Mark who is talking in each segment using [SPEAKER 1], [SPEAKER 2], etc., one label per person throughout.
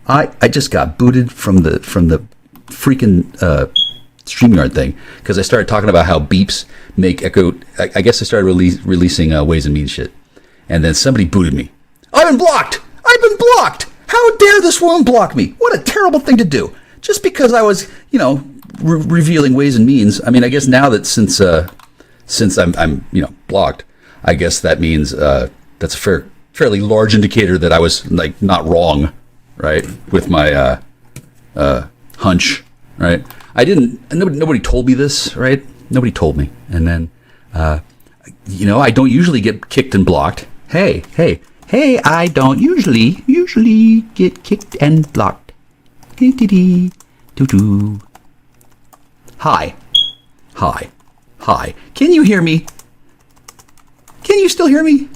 [SPEAKER 1] I just got booted from the freaking StreamYard thing because I started talking about how beeps make echo. I guess I started releasing Ways and Means shit, and then somebody booted me. I've been blocked. How dare this woman block me? What a terrible thing to do. Just because I was, revealing Ways and Means. I mean, I guess now that since I'm blocked, I guess that means that's a fairly large indicator that I was like not wrong, right, with my hunch, right? Nobody told me this, right? Nobody told me, and then I don't usually get kicked and blocked. Hey, I don't usually get kicked and blocked. Doo-doo. Hi. Can you hear me? Can you still hear me?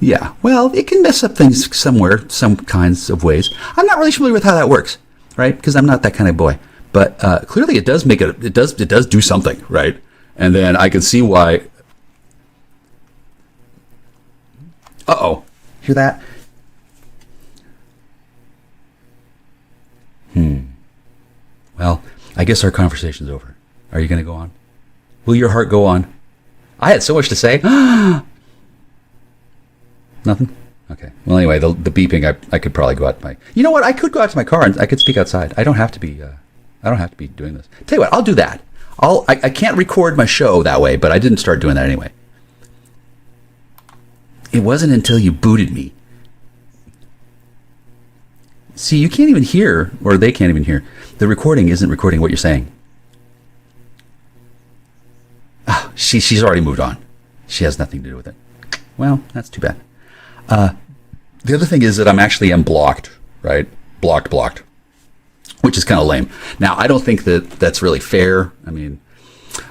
[SPEAKER 1] Yeah, well, it can mess up things somewhere, some kinds of ways. I'm not really familiar with how that works, right? Because I'm not that kind of boy. But clearly it does it does do something, right? And then I can see why. Uh-oh. Hear that? Well, I guess our conversation's over. Are you going to go on? Will your heart go on? I had so much to say. Nothing? Okay. Well, anyway, the beeping, I could probably go out to my... You know what? I could go out to my car and I could speak outside. I don't have to be doing this. Tell you what, I'll do that. I can't record my show that way, but I didn't start doing that anyway. It wasn't until you booted me. See, you can't even hear, or they can't even hear. The recording isn't recording what you're saying. Oh, she's already moved on. She has nothing to do with it. Well, that's too bad. The other thing is that I'm blocked, right? Blocked, which is kind of lame. Now, I don't think that that's really fair. I mean,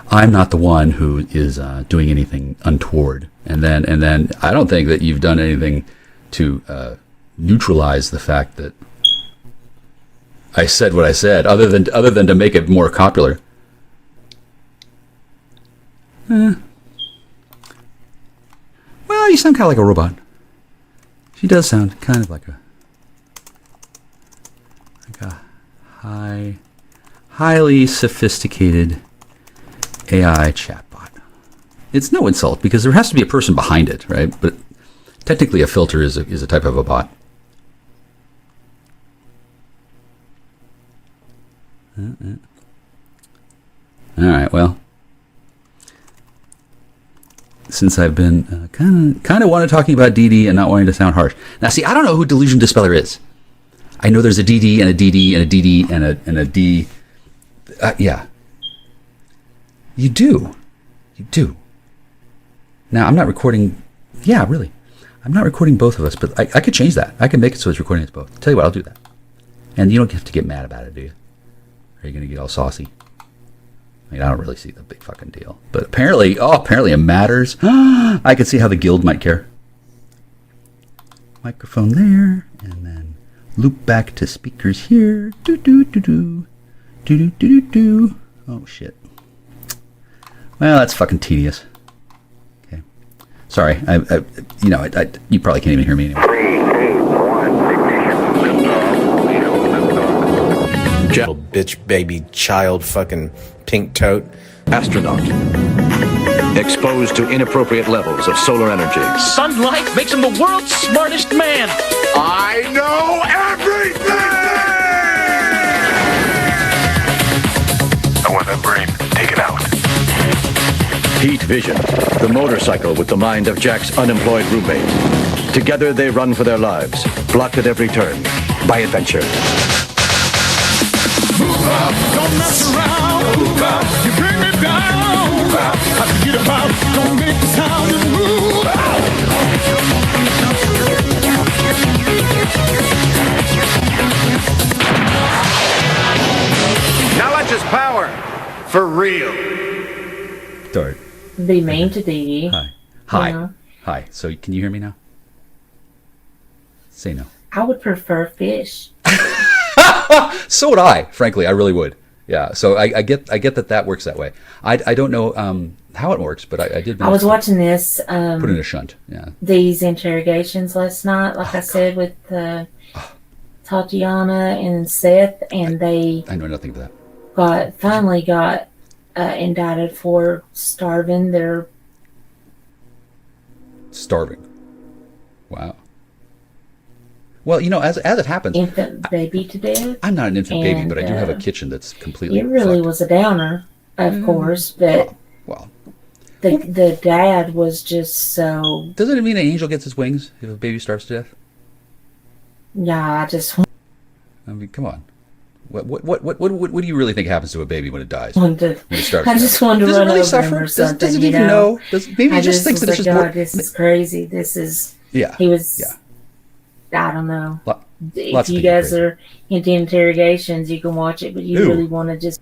[SPEAKER 1] I'm not the one who is doing anything untoward, and then I don't think that you've done anything to neutralize the fact that I said what I said, other than to make it more popular. Well, you sound kind of like a robot. She does sound kind of like a highly sophisticated AI chatbot. It's no insult because there has to be a person behind it, right? But technically, a filter is a type of a bot. All right. Well, since I've been kind of wanted talking about DD and not wanting to sound harsh. Now, see, I don't know who Delusion Dispeller is. I know there's a DD and a DD and a DD and a D. Yeah. You do. Now, I'm not recording. Yeah, really. I'm not recording both of us, but I could change that. I can make it so it's recording us both. Tell you what, I'll do that. And you don't have to get mad about it, do you? Are you going to get all saucy? I mean, I don't really see the big fucking deal. But apparently it matters. I can see how the guild might care. Microphone there, and then loop back to speakers here. Do. Oh, shit. Well, that's fucking tedious. Okay. Sorry. You probably can't even hear me anymore.
[SPEAKER 2] 3, 2, 1, ignition.
[SPEAKER 3] Little bitch, baby, child, fucking pink tote.
[SPEAKER 4] Astronaut. Exposed to inappropriate levels of solar energy.
[SPEAKER 5] Sunlight makes him the world's smartest man.
[SPEAKER 2] I know everything! I want that brain. Take it out.
[SPEAKER 4] Heat Vision. The motorcycle with the mind of Jack's unemployed roommate. Together they run for their lives, blocked at every turn by adventure.
[SPEAKER 6] Move up, don't mess around. Move up, you bring me down. Move up, I forget about, don't make the sound and move out.
[SPEAKER 2] Knowledge is power. For real.
[SPEAKER 1] Start.
[SPEAKER 7] They mean to be.
[SPEAKER 1] Hi.
[SPEAKER 7] Yeah.
[SPEAKER 1] Hi. So can you hear me now? Say no.
[SPEAKER 7] I would prefer fish.
[SPEAKER 1] So would I. Frankly, I really would. Yeah. So I get that works that way. I don't know how it works, but I did.
[SPEAKER 7] I was watching this.
[SPEAKER 1] Put in a shunt. Yeah.
[SPEAKER 7] These interrogations last night, like I said, with Tatiana and Seth, and they
[SPEAKER 1] I know nothing of that.
[SPEAKER 7] finally got indicted for starving their
[SPEAKER 1] Wow. Well, as it happens,
[SPEAKER 7] infant baby to death.
[SPEAKER 1] I'm not an infant baby,
[SPEAKER 7] And,
[SPEAKER 1] but I do have a kitchen that's completely.
[SPEAKER 7] It really
[SPEAKER 1] fucked.
[SPEAKER 7] was a downer, of course, but
[SPEAKER 1] Well,
[SPEAKER 7] the dad was just so.
[SPEAKER 1] doesn't it mean an angel gets its wings if a baby starves to death?
[SPEAKER 7] Yeah, I just
[SPEAKER 1] I mean, come on. What do you really think happens to a baby when it dies?
[SPEAKER 7] wanted to.
[SPEAKER 1] When it starves
[SPEAKER 7] I
[SPEAKER 1] to
[SPEAKER 7] just
[SPEAKER 1] death?
[SPEAKER 7] wanted to
[SPEAKER 1] Does it
[SPEAKER 7] run
[SPEAKER 1] really
[SPEAKER 7] over
[SPEAKER 1] suffer?
[SPEAKER 7] him or
[SPEAKER 1] Does
[SPEAKER 7] something.
[SPEAKER 1] it
[SPEAKER 7] you
[SPEAKER 1] even know? Maybe
[SPEAKER 7] I
[SPEAKER 1] it just thinks
[SPEAKER 7] was
[SPEAKER 1] that it's
[SPEAKER 7] like,
[SPEAKER 1] just more.
[SPEAKER 7] God, this is crazy. This is.
[SPEAKER 1] Yeah.
[SPEAKER 7] He was.
[SPEAKER 1] Yeah.
[SPEAKER 7] I don't know.
[SPEAKER 1] Lots
[SPEAKER 7] If
[SPEAKER 1] of
[SPEAKER 7] you
[SPEAKER 1] people
[SPEAKER 7] guys
[SPEAKER 1] crazy.
[SPEAKER 7] are into interrogations, you can watch it, but you
[SPEAKER 1] Ooh.
[SPEAKER 7] really want to just.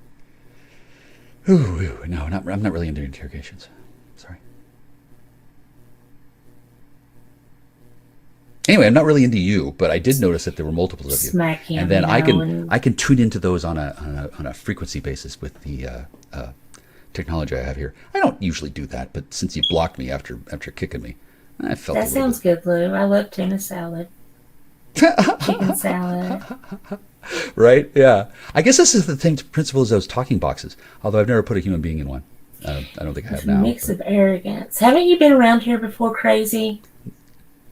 [SPEAKER 1] Ooh, no, I'm not really into interrogations. Sorry. Anyway, I'm not really into you, but I did notice that there were multiples of you.
[SPEAKER 7] Smack him,
[SPEAKER 1] and then
[SPEAKER 7] you
[SPEAKER 1] I
[SPEAKER 7] know,
[SPEAKER 1] can I can tune into those on a frequency basis with the technology I have here. I don't usually do that, but since you blocked me after kicking me, I felt
[SPEAKER 7] That
[SPEAKER 1] a little
[SPEAKER 7] sounds good, Lou. I love tuna salad. Chicken salad.
[SPEAKER 1] right? Yeah. I guess this is the thing. Principle is those talking boxes. Although I've never put a human being in one. I don't think I have
[SPEAKER 7] A
[SPEAKER 1] now.
[SPEAKER 7] mix of arrogance. Haven't you been around here before, Crazy?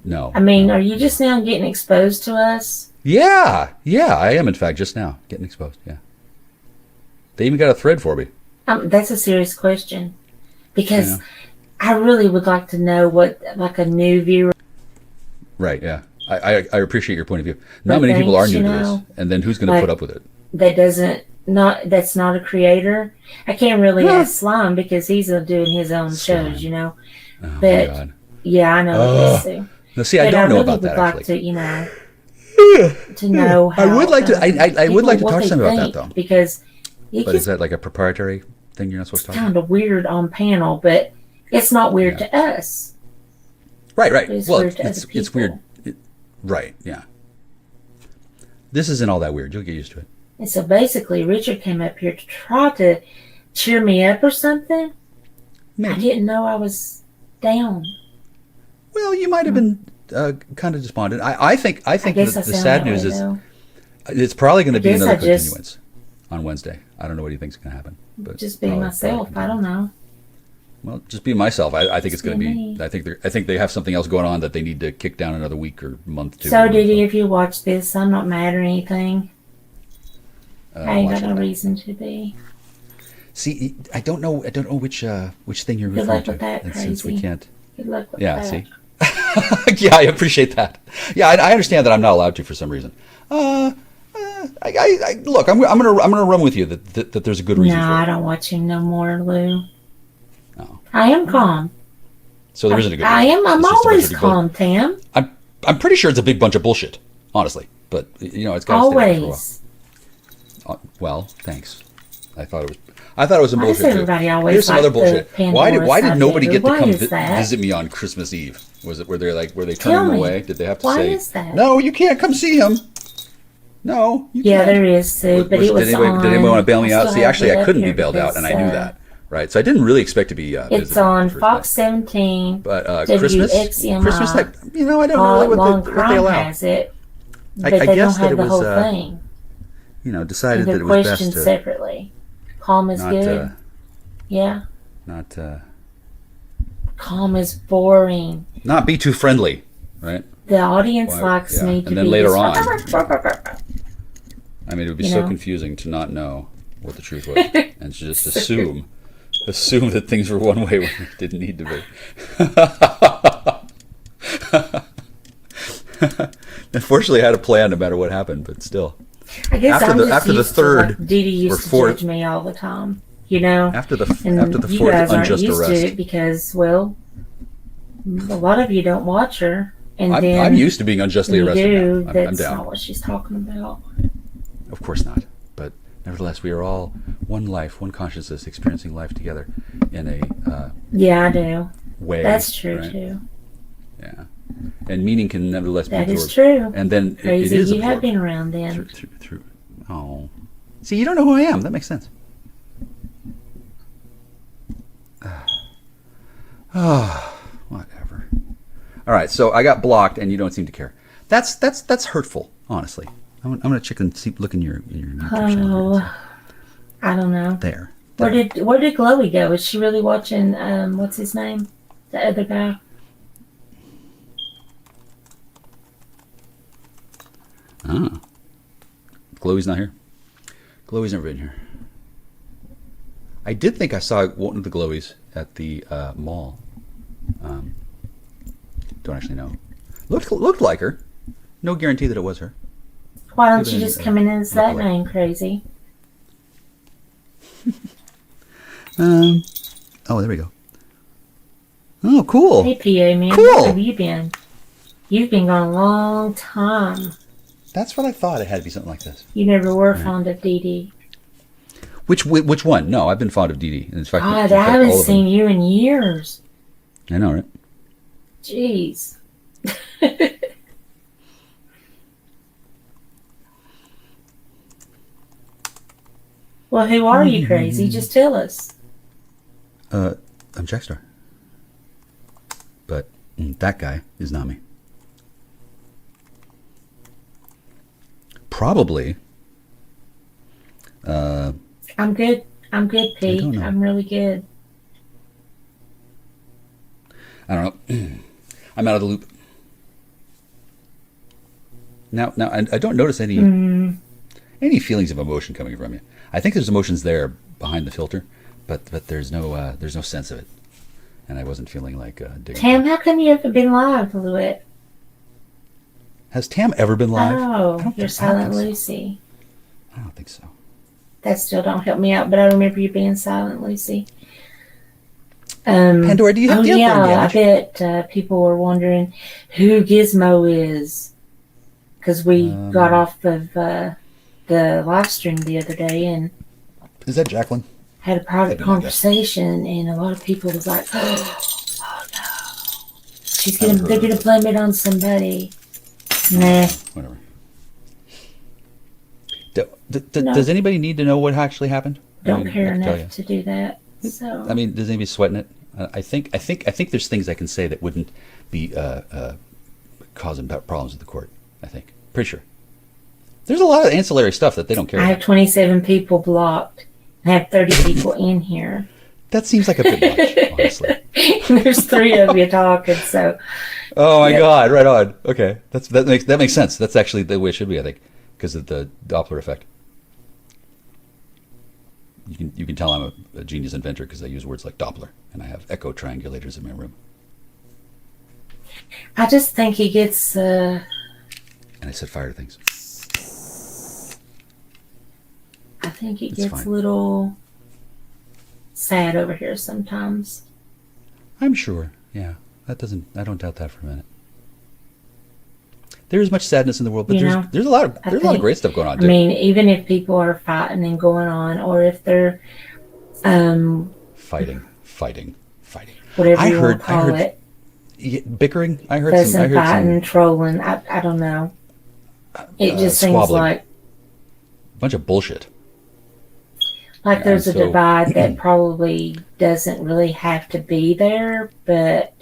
[SPEAKER 1] No.
[SPEAKER 7] I mean, are you just now getting exposed to us?
[SPEAKER 1] Yeah. I am in fact just now getting exposed. Yeah. They even got a thread for me.
[SPEAKER 7] That's a serious question. Because
[SPEAKER 1] Yeah.
[SPEAKER 7] I really would like to know what, like, a new viewer.
[SPEAKER 1] Right. Yeah. I appreciate your point of view. Not
[SPEAKER 7] But
[SPEAKER 1] many people are
[SPEAKER 7] thanks,
[SPEAKER 1] new
[SPEAKER 7] you
[SPEAKER 1] to
[SPEAKER 7] know,
[SPEAKER 1] this, and then who's going to
[SPEAKER 7] like-
[SPEAKER 1] put up with it?
[SPEAKER 7] That's not a creator. I can't really ask Slime because he's doing his own
[SPEAKER 1] Slime.
[SPEAKER 7] shows, you know.
[SPEAKER 1] Oh my
[SPEAKER 7] But
[SPEAKER 1] God.
[SPEAKER 7] yeah, I know this too.
[SPEAKER 1] No, see, I
[SPEAKER 7] But
[SPEAKER 1] don't know
[SPEAKER 7] really
[SPEAKER 1] about
[SPEAKER 7] would
[SPEAKER 1] that
[SPEAKER 7] like
[SPEAKER 1] actually.
[SPEAKER 7] to, you know, to know how.
[SPEAKER 1] I would like to. I would like to
[SPEAKER 7] what
[SPEAKER 1] talk to
[SPEAKER 7] they
[SPEAKER 1] them about that
[SPEAKER 7] think,
[SPEAKER 1] though.
[SPEAKER 7] because it
[SPEAKER 1] But
[SPEAKER 7] gets
[SPEAKER 1] is that like a proprietary thing you're not supposed to talk about?
[SPEAKER 7] kind of weird on panel, but it's not weird
[SPEAKER 1] Yeah.
[SPEAKER 7] to us.
[SPEAKER 1] Right.
[SPEAKER 7] It's
[SPEAKER 1] Well,
[SPEAKER 7] weird to
[SPEAKER 1] it's
[SPEAKER 7] other
[SPEAKER 1] weird.
[SPEAKER 7] people.
[SPEAKER 1] Right. Yeah. This isn't all that weird. You'll get used to it.
[SPEAKER 7] And so basically, Richard came up here to try to cheer me up or something. I
[SPEAKER 1] Maybe.
[SPEAKER 7] didn't know I was down.
[SPEAKER 1] Well, you might have been kind of despondent. I think
[SPEAKER 7] I guess
[SPEAKER 1] the
[SPEAKER 7] I sound
[SPEAKER 1] sad
[SPEAKER 7] that
[SPEAKER 1] news
[SPEAKER 7] way,
[SPEAKER 1] is
[SPEAKER 7] though.
[SPEAKER 1] it's probably going to be
[SPEAKER 7] guess
[SPEAKER 1] another
[SPEAKER 7] I just-
[SPEAKER 1] continuance on Wednesday. I don't know what he thinks is going to happen. But
[SPEAKER 7] Just be
[SPEAKER 1] probably
[SPEAKER 7] myself. I don't know.
[SPEAKER 1] Well, just be myself. I think it's
[SPEAKER 7] Just
[SPEAKER 1] going to
[SPEAKER 7] be
[SPEAKER 1] be.
[SPEAKER 7] me.
[SPEAKER 1] I think they have something else going on that they need to kick down another week or month to.
[SPEAKER 7] So, Didi, if you watch this, I'm not mad or anything. I ain't
[SPEAKER 1] watch
[SPEAKER 7] got no
[SPEAKER 1] it.
[SPEAKER 7] reason to be.
[SPEAKER 1] See, I don't know which thing you're
[SPEAKER 7] Good
[SPEAKER 1] referring
[SPEAKER 7] luck
[SPEAKER 1] to.
[SPEAKER 7] with that,
[SPEAKER 1] And since we
[SPEAKER 7] Crazy.
[SPEAKER 1] can't.
[SPEAKER 7] Good luck with
[SPEAKER 1] Yeah.
[SPEAKER 7] that.
[SPEAKER 1] See. Yeah, I appreciate that. Yeah, I understand that I'm not allowed to for some reason. Look, I'm gonna run with you that there's a good reason
[SPEAKER 7] No,
[SPEAKER 1] for
[SPEAKER 7] I
[SPEAKER 1] it.
[SPEAKER 7] don't watch him no more, Lou.
[SPEAKER 1] No.
[SPEAKER 7] I am calm.
[SPEAKER 1] So there isn't a good.
[SPEAKER 7] I
[SPEAKER 1] reason.
[SPEAKER 7] am. I'm
[SPEAKER 1] It's just a bunch
[SPEAKER 7] always
[SPEAKER 1] of big
[SPEAKER 7] calm, Tam.
[SPEAKER 1] I'm pretty sure it's a big bunch of bullshit, honestly. But it's got to stay there for a while.
[SPEAKER 7] Always.
[SPEAKER 1] Well, thanks. I thought it was some
[SPEAKER 7] Why does
[SPEAKER 1] bullshit too.
[SPEAKER 7] everybody always
[SPEAKER 1] Here's some
[SPEAKER 7] like
[SPEAKER 1] other
[SPEAKER 7] the
[SPEAKER 1] bullshit. Why
[SPEAKER 7] Pandora
[SPEAKER 1] did nobody
[SPEAKER 7] subject?
[SPEAKER 1] get to
[SPEAKER 7] Why
[SPEAKER 1] come
[SPEAKER 7] is that?
[SPEAKER 1] visit me on Christmas Eve? Were they
[SPEAKER 7] Tell
[SPEAKER 1] turning him
[SPEAKER 7] me.
[SPEAKER 1] away? Did they have to
[SPEAKER 7] Why
[SPEAKER 1] say
[SPEAKER 7] is that?
[SPEAKER 1] no? You can't come see him. No. You
[SPEAKER 7] Yeah,
[SPEAKER 1] can't.
[SPEAKER 7] there is, Sue, but it was
[SPEAKER 1] did anybody
[SPEAKER 7] on.
[SPEAKER 1] want to bail me
[SPEAKER 7] I
[SPEAKER 1] out?
[SPEAKER 7] still
[SPEAKER 1] See,
[SPEAKER 7] have
[SPEAKER 1] actually,
[SPEAKER 7] it
[SPEAKER 1] I
[SPEAKER 7] up
[SPEAKER 1] couldn't be
[SPEAKER 7] here
[SPEAKER 1] bailed out,
[SPEAKER 7] because,
[SPEAKER 1] and I knew that. Right, so I didn't really expect to be.
[SPEAKER 7] It's
[SPEAKER 1] visited
[SPEAKER 7] on
[SPEAKER 1] the first
[SPEAKER 7] Fox
[SPEAKER 1] day.
[SPEAKER 7] 17.
[SPEAKER 1] But Christmas,
[SPEAKER 7] WXMI.
[SPEAKER 1] Christmas type. I don't know
[SPEAKER 7] Long
[SPEAKER 1] really what they
[SPEAKER 7] Crime
[SPEAKER 1] allow.
[SPEAKER 7] has it,
[SPEAKER 1] I
[SPEAKER 7] but they
[SPEAKER 1] guess
[SPEAKER 7] don't
[SPEAKER 1] that
[SPEAKER 7] have
[SPEAKER 1] it
[SPEAKER 7] the
[SPEAKER 1] was,
[SPEAKER 7] whole thing.
[SPEAKER 1] Decided
[SPEAKER 7] They're
[SPEAKER 1] that it was best
[SPEAKER 7] questioned
[SPEAKER 1] to
[SPEAKER 7] separately. Calm is
[SPEAKER 1] not,
[SPEAKER 7] good. Yeah.
[SPEAKER 1] not
[SPEAKER 7] Calm is boring.
[SPEAKER 1] not be too friendly, right?
[SPEAKER 7] The audience
[SPEAKER 1] Well,
[SPEAKER 7] likes
[SPEAKER 1] yeah.
[SPEAKER 7] me to
[SPEAKER 1] And then
[SPEAKER 7] be
[SPEAKER 1] later
[SPEAKER 7] this-
[SPEAKER 1] on- I mean, it would be
[SPEAKER 7] You
[SPEAKER 1] so
[SPEAKER 7] know?
[SPEAKER 1] confusing to not know what the truth was and to just assume that things were one way when they didn't need to be. Unfortunately, I had a plan no matter what happened, but still.
[SPEAKER 7] I guess
[SPEAKER 1] After
[SPEAKER 7] I'm
[SPEAKER 1] the-
[SPEAKER 7] just
[SPEAKER 1] after the
[SPEAKER 7] used
[SPEAKER 1] third
[SPEAKER 7] to, like, Dee Dee
[SPEAKER 1] or
[SPEAKER 7] used to
[SPEAKER 1] fourth-
[SPEAKER 7] judge me all the time, you know.
[SPEAKER 1] After the
[SPEAKER 7] And you
[SPEAKER 1] fourth
[SPEAKER 7] guys aren't
[SPEAKER 1] unjust
[SPEAKER 7] used
[SPEAKER 1] arrest,
[SPEAKER 7] to it because, well, a lot of you don't watch her, and then
[SPEAKER 1] I'm used to being unjustly
[SPEAKER 7] you
[SPEAKER 1] arrested.
[SPEAKER 7] do.
[SPEAKER 1] Now. I'm
[SPEAKER 7] That's
[SPEAKER 1] down.
[SPEAKER 7] not what she's talking about.
[SPEAKER 1] Of course not. But nevertheless, we are all one life, one consciousness, experiencing life together in a
[SPEAKER 7] Yeah, I do.
[SPEAKER 1] way.
[SPEAKER 7] That's true
[SPEAKER 1] right?
[SPEAKER 7] too.
[SPEAKER 1] Yeah. And meaning can nevertheless be
[SPEAKER 7] That
[SPEAKER 1] absorbed.
[SPEAKER 7] is true.
[SPEAKER 1] And then
[SPEAKER 7] Crazy,
[SPEAKER 1] it is
[SPEAKER 7] you have
[SPEAKER 1] absorbed
[SPEAKER 7] been around then.
[SPEAKER 1] through. Oh, See, you don't know who I am. That makes sense. Whatever. All right, so I got blocked, and you don't seem to care. That's hurtful, honestly. I'm gonna check and see, look in your YouTube channel.
[SPEAKER 7] I don't know.
[SPEAKER 1] There.
[SPEAKER 7] Where did Chloe go? Is she really watching? What's his name? The other guy.
[SPEAKER 1] Ah. Chloe's not here. Chloe's never been here. I did think I saw one of the Chloes at the mall. Don't actually know. Looked like her. No guarantee that it was her.
[SPEAKER 7] Why don't you just come in as that name, crazy?
[SPEAKER 1] Oh, there we go. Oh, cool.
[SPEAKER 7] Hey, PA man,
[SPEAKER 1] Cool.
[SPEAKER 7] where have you been? You've been gone a long time.
[SPEAKER 1] That's what I thought. It had to be something like this.
[SPEAKER 7] You never were fond of Dee Dee.
[SPEAKER 1] Which one? No, I've been fond of Dee Dee. In fact,
[SPEAKER 7] God, I haven't seen you in years.
[SPEAKER 1] I know, right?
[SPEAKER 7] Jeez. Well, who are you, crazy? Just tell us.
[SPEAKER 1] I'm Jackstar. But that guy is not me. Probably.
[SPEAKER 7] I'm good. I'm good, Pete. I'm really good.
[SPEAKER 1] I don't know. I'm out of the loop. Now, I don't notice any feelings of emotion coming from you. I think there's emotions there behind the filter, but there's no sense of it, and I wasn't feeling like digging.
[SPEAKER 7] Tam, how come you haven't been live, Louette?
[SPEAKER 1] Has Tam ever been live?
[SPEAKER 7] Oh, you're Silent Lucy.
[SPEAKER 1] I don't think so.
[SPEAKER 7] That still don't help me out, but I remember you being Silent Lucy.
[SPEAKER 1] Pandora, do you have brain damage?
[SPEAKER 7] I bet people were wondering who Gizmo is, because we got off of the live stream the other day and
[SPEAKER 1] is that Jacqueline?
[SPEAKER 7] Had a private conversation, and a lot of people was like, "Oh no, they're gonna blame it on somebody." Nah.
[SPEAKER 1] Whatever. Does anybody need to know what actually happened?
[SPEAKER 7] Don't care enough to do that. So
[SPEAKER 1] I mean, does anybody sweating it? I think there's things I can say that wouldn't be causing problems with the court. I think, pretty sure. There's a lot of ancillary stuff that they don't care
[SPEAKER 7] I
[SPEAKER 1] about.
[SPEAKER 7] have 27 people blocked. I have 30 people in here.
[SPEAKER 1] That seems like a bit much, honestly.
[SPEAKER 7] There's 3 of you talking, so.
[SPEAKER 1] Oh my God! Right on. Okay, that makes sense. That's actually the way it should be, I think, because of the Doppler effect. You can tell I'm a genius inventor because I use words like Doppler, and I have echo triangulators in my room.
[SPEAKER 7] I just think he gets.
[SPEAKER 1] And I said fire things.
[SPEAKER 7] I think he
[SPEAKER 1] It's
[SPEAKER 7] gets
[SPEAKER 1] fine.
[SPEAKER 7] a little sad over here sometimes.
[SPEAKER 1] I'm sure. Yeah, I don't doubt that for a minute. There is much sadness in the world, but there's a lot of great stuff going on too.
[SPEAKER 7] I mean, even if people are fighting and going on, or if they're
[SPEAKER 1] fighting.
[SPEAKER 7] Whatever you want to call it.
[SPEAKER 1] Bickering. I heard
[SPEAKER 7] fighting, trolling. I don't know. It just seems
[SPEAKER 1] squabbling.
[SPEAKER 7] like
[SPEAKER 1] A bunch of bullshit.
[SPEAKER 7] Like there's a divide that probably doesn't really have to be there, but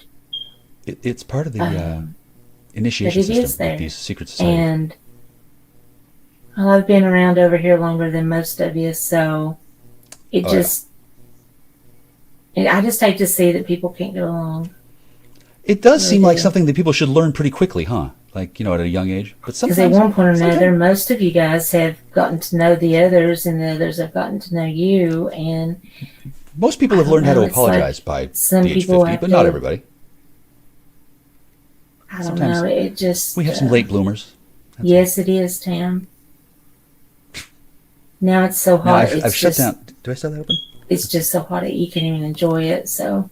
[SPEAKER 1] it's part of the initiation system of these secret societies.
[SPEAKER 7] And well, I've been around over here longer than most of you, so I just hate to see that people can't get along.
[SPEAKER 1] It does seem like something that people should learn pretty quickly, huh? Like, at a young age. But
[SPEAKER 7] because at one point or another, most of you guys have gotten to know the others, and the others have gotten to know you. And
[SPEAKER 1] most people have learned how to apologize by the age 50, but not everybody.
[SPEAKER 7] I don't know. It just
[SPEAKER 1] we have some late bloomers.
[SPEAKER 7] Yes, it is, Tam. Now it's so hot.
[SPEAKER 1] I've shut down. Do I still have that open?
[SPEAKER 7] It's just so hot that you can't even enjoy it. So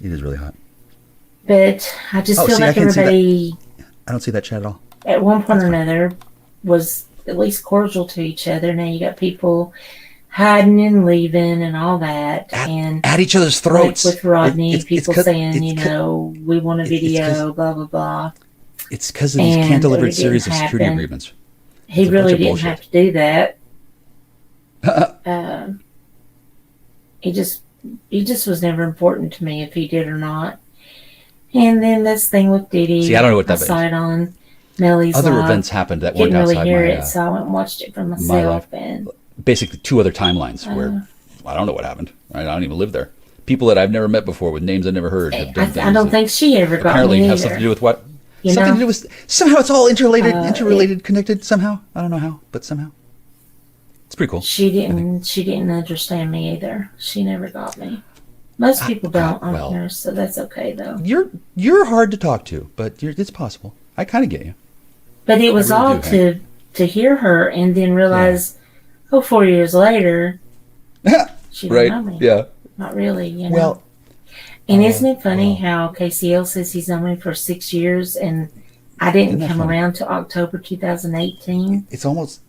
[SPEAKER 1] it is really hot.
[SPEAKER 7] But I just feel like everybody.
[SPEAKER 1] I don't see that chat at all.
[SPEAKER 7] At one point or another, was at least cordial to each other. Now you got people hiding and leaving and all that, and
[SPEAKER 1] at each other's throats.
[SPEAKER 7] Like with Rodney, people saying, we want a video, blah blah blah.
[SPEAKER 1] It's because of these can't-delivered series of security agreements.
[SPEAKER 7] He really didn't have to do that. He just was never important to me if he did or not. And then this thing with Diddy.
[SPEAKER 1] See, I don't know what that
[SPEAKER 7] I saw it on Nellie's
[SPEAKER 1] Other
[SPEAKER 7] live.
[SPEAKER 1] events happened that weren't
[SPEAKER 7] Didn't really
[SPEAKER 1] outside
[SPEAKER 7] hear
[SPEAKER 1] my,
[SPEAKER 7] it, so I went and watched it for
[SPEAKER 1] my
[SPEAKER 7] myself.
[SPEAKER 1] life.
[SPEAKER 7] And
[SPEAKER 1] Basically, 2 other timelines where I don't know what happened. Right? I don't even live there. People that I've never met before with names I've never heard have done things
[SPEAKER 7] I don't
[SPEAKER 1] that
[SPEAKER 7] think she ever got
[SPEAKER 1] apparently
[SPEAKER 7] me
[SPEAKER 1] have
[SPEAKER 7] either.
[SPEAKER 1] something to do with what?
[SPEAKER 7] You
[SPEAKER 1] Something
[SPEAKER 7] know?
[SPEAKER 1] to do with somehow it's all interrelated, connected somehow. I don't know how, but somehow it's pretty cool.
[SPEAKER 7] She didn't understand me either. She never got me. Most people don't on here, so that's okay though.
[SPEAKER 1] You're hard to talk to, but it's possible. I kind of get you.
[SPEAKER 7] But it was
[SPEAKER 1] really
[SPEAKER 7] all
[SPEAKER 1] do,
[SPEAKER 7] to hear her and then realize, 4 years later, she didn't know me.
[SPEAKER 1] Yeah.
[SPEAKER 7] Not really, you know.
[SPEAKER 1] Well,
[SPEAKER 7] and isn't it funny how KCL says he's known me for 6 years and I didn't come around to October 2018?
[SPEAKER 1] It's almost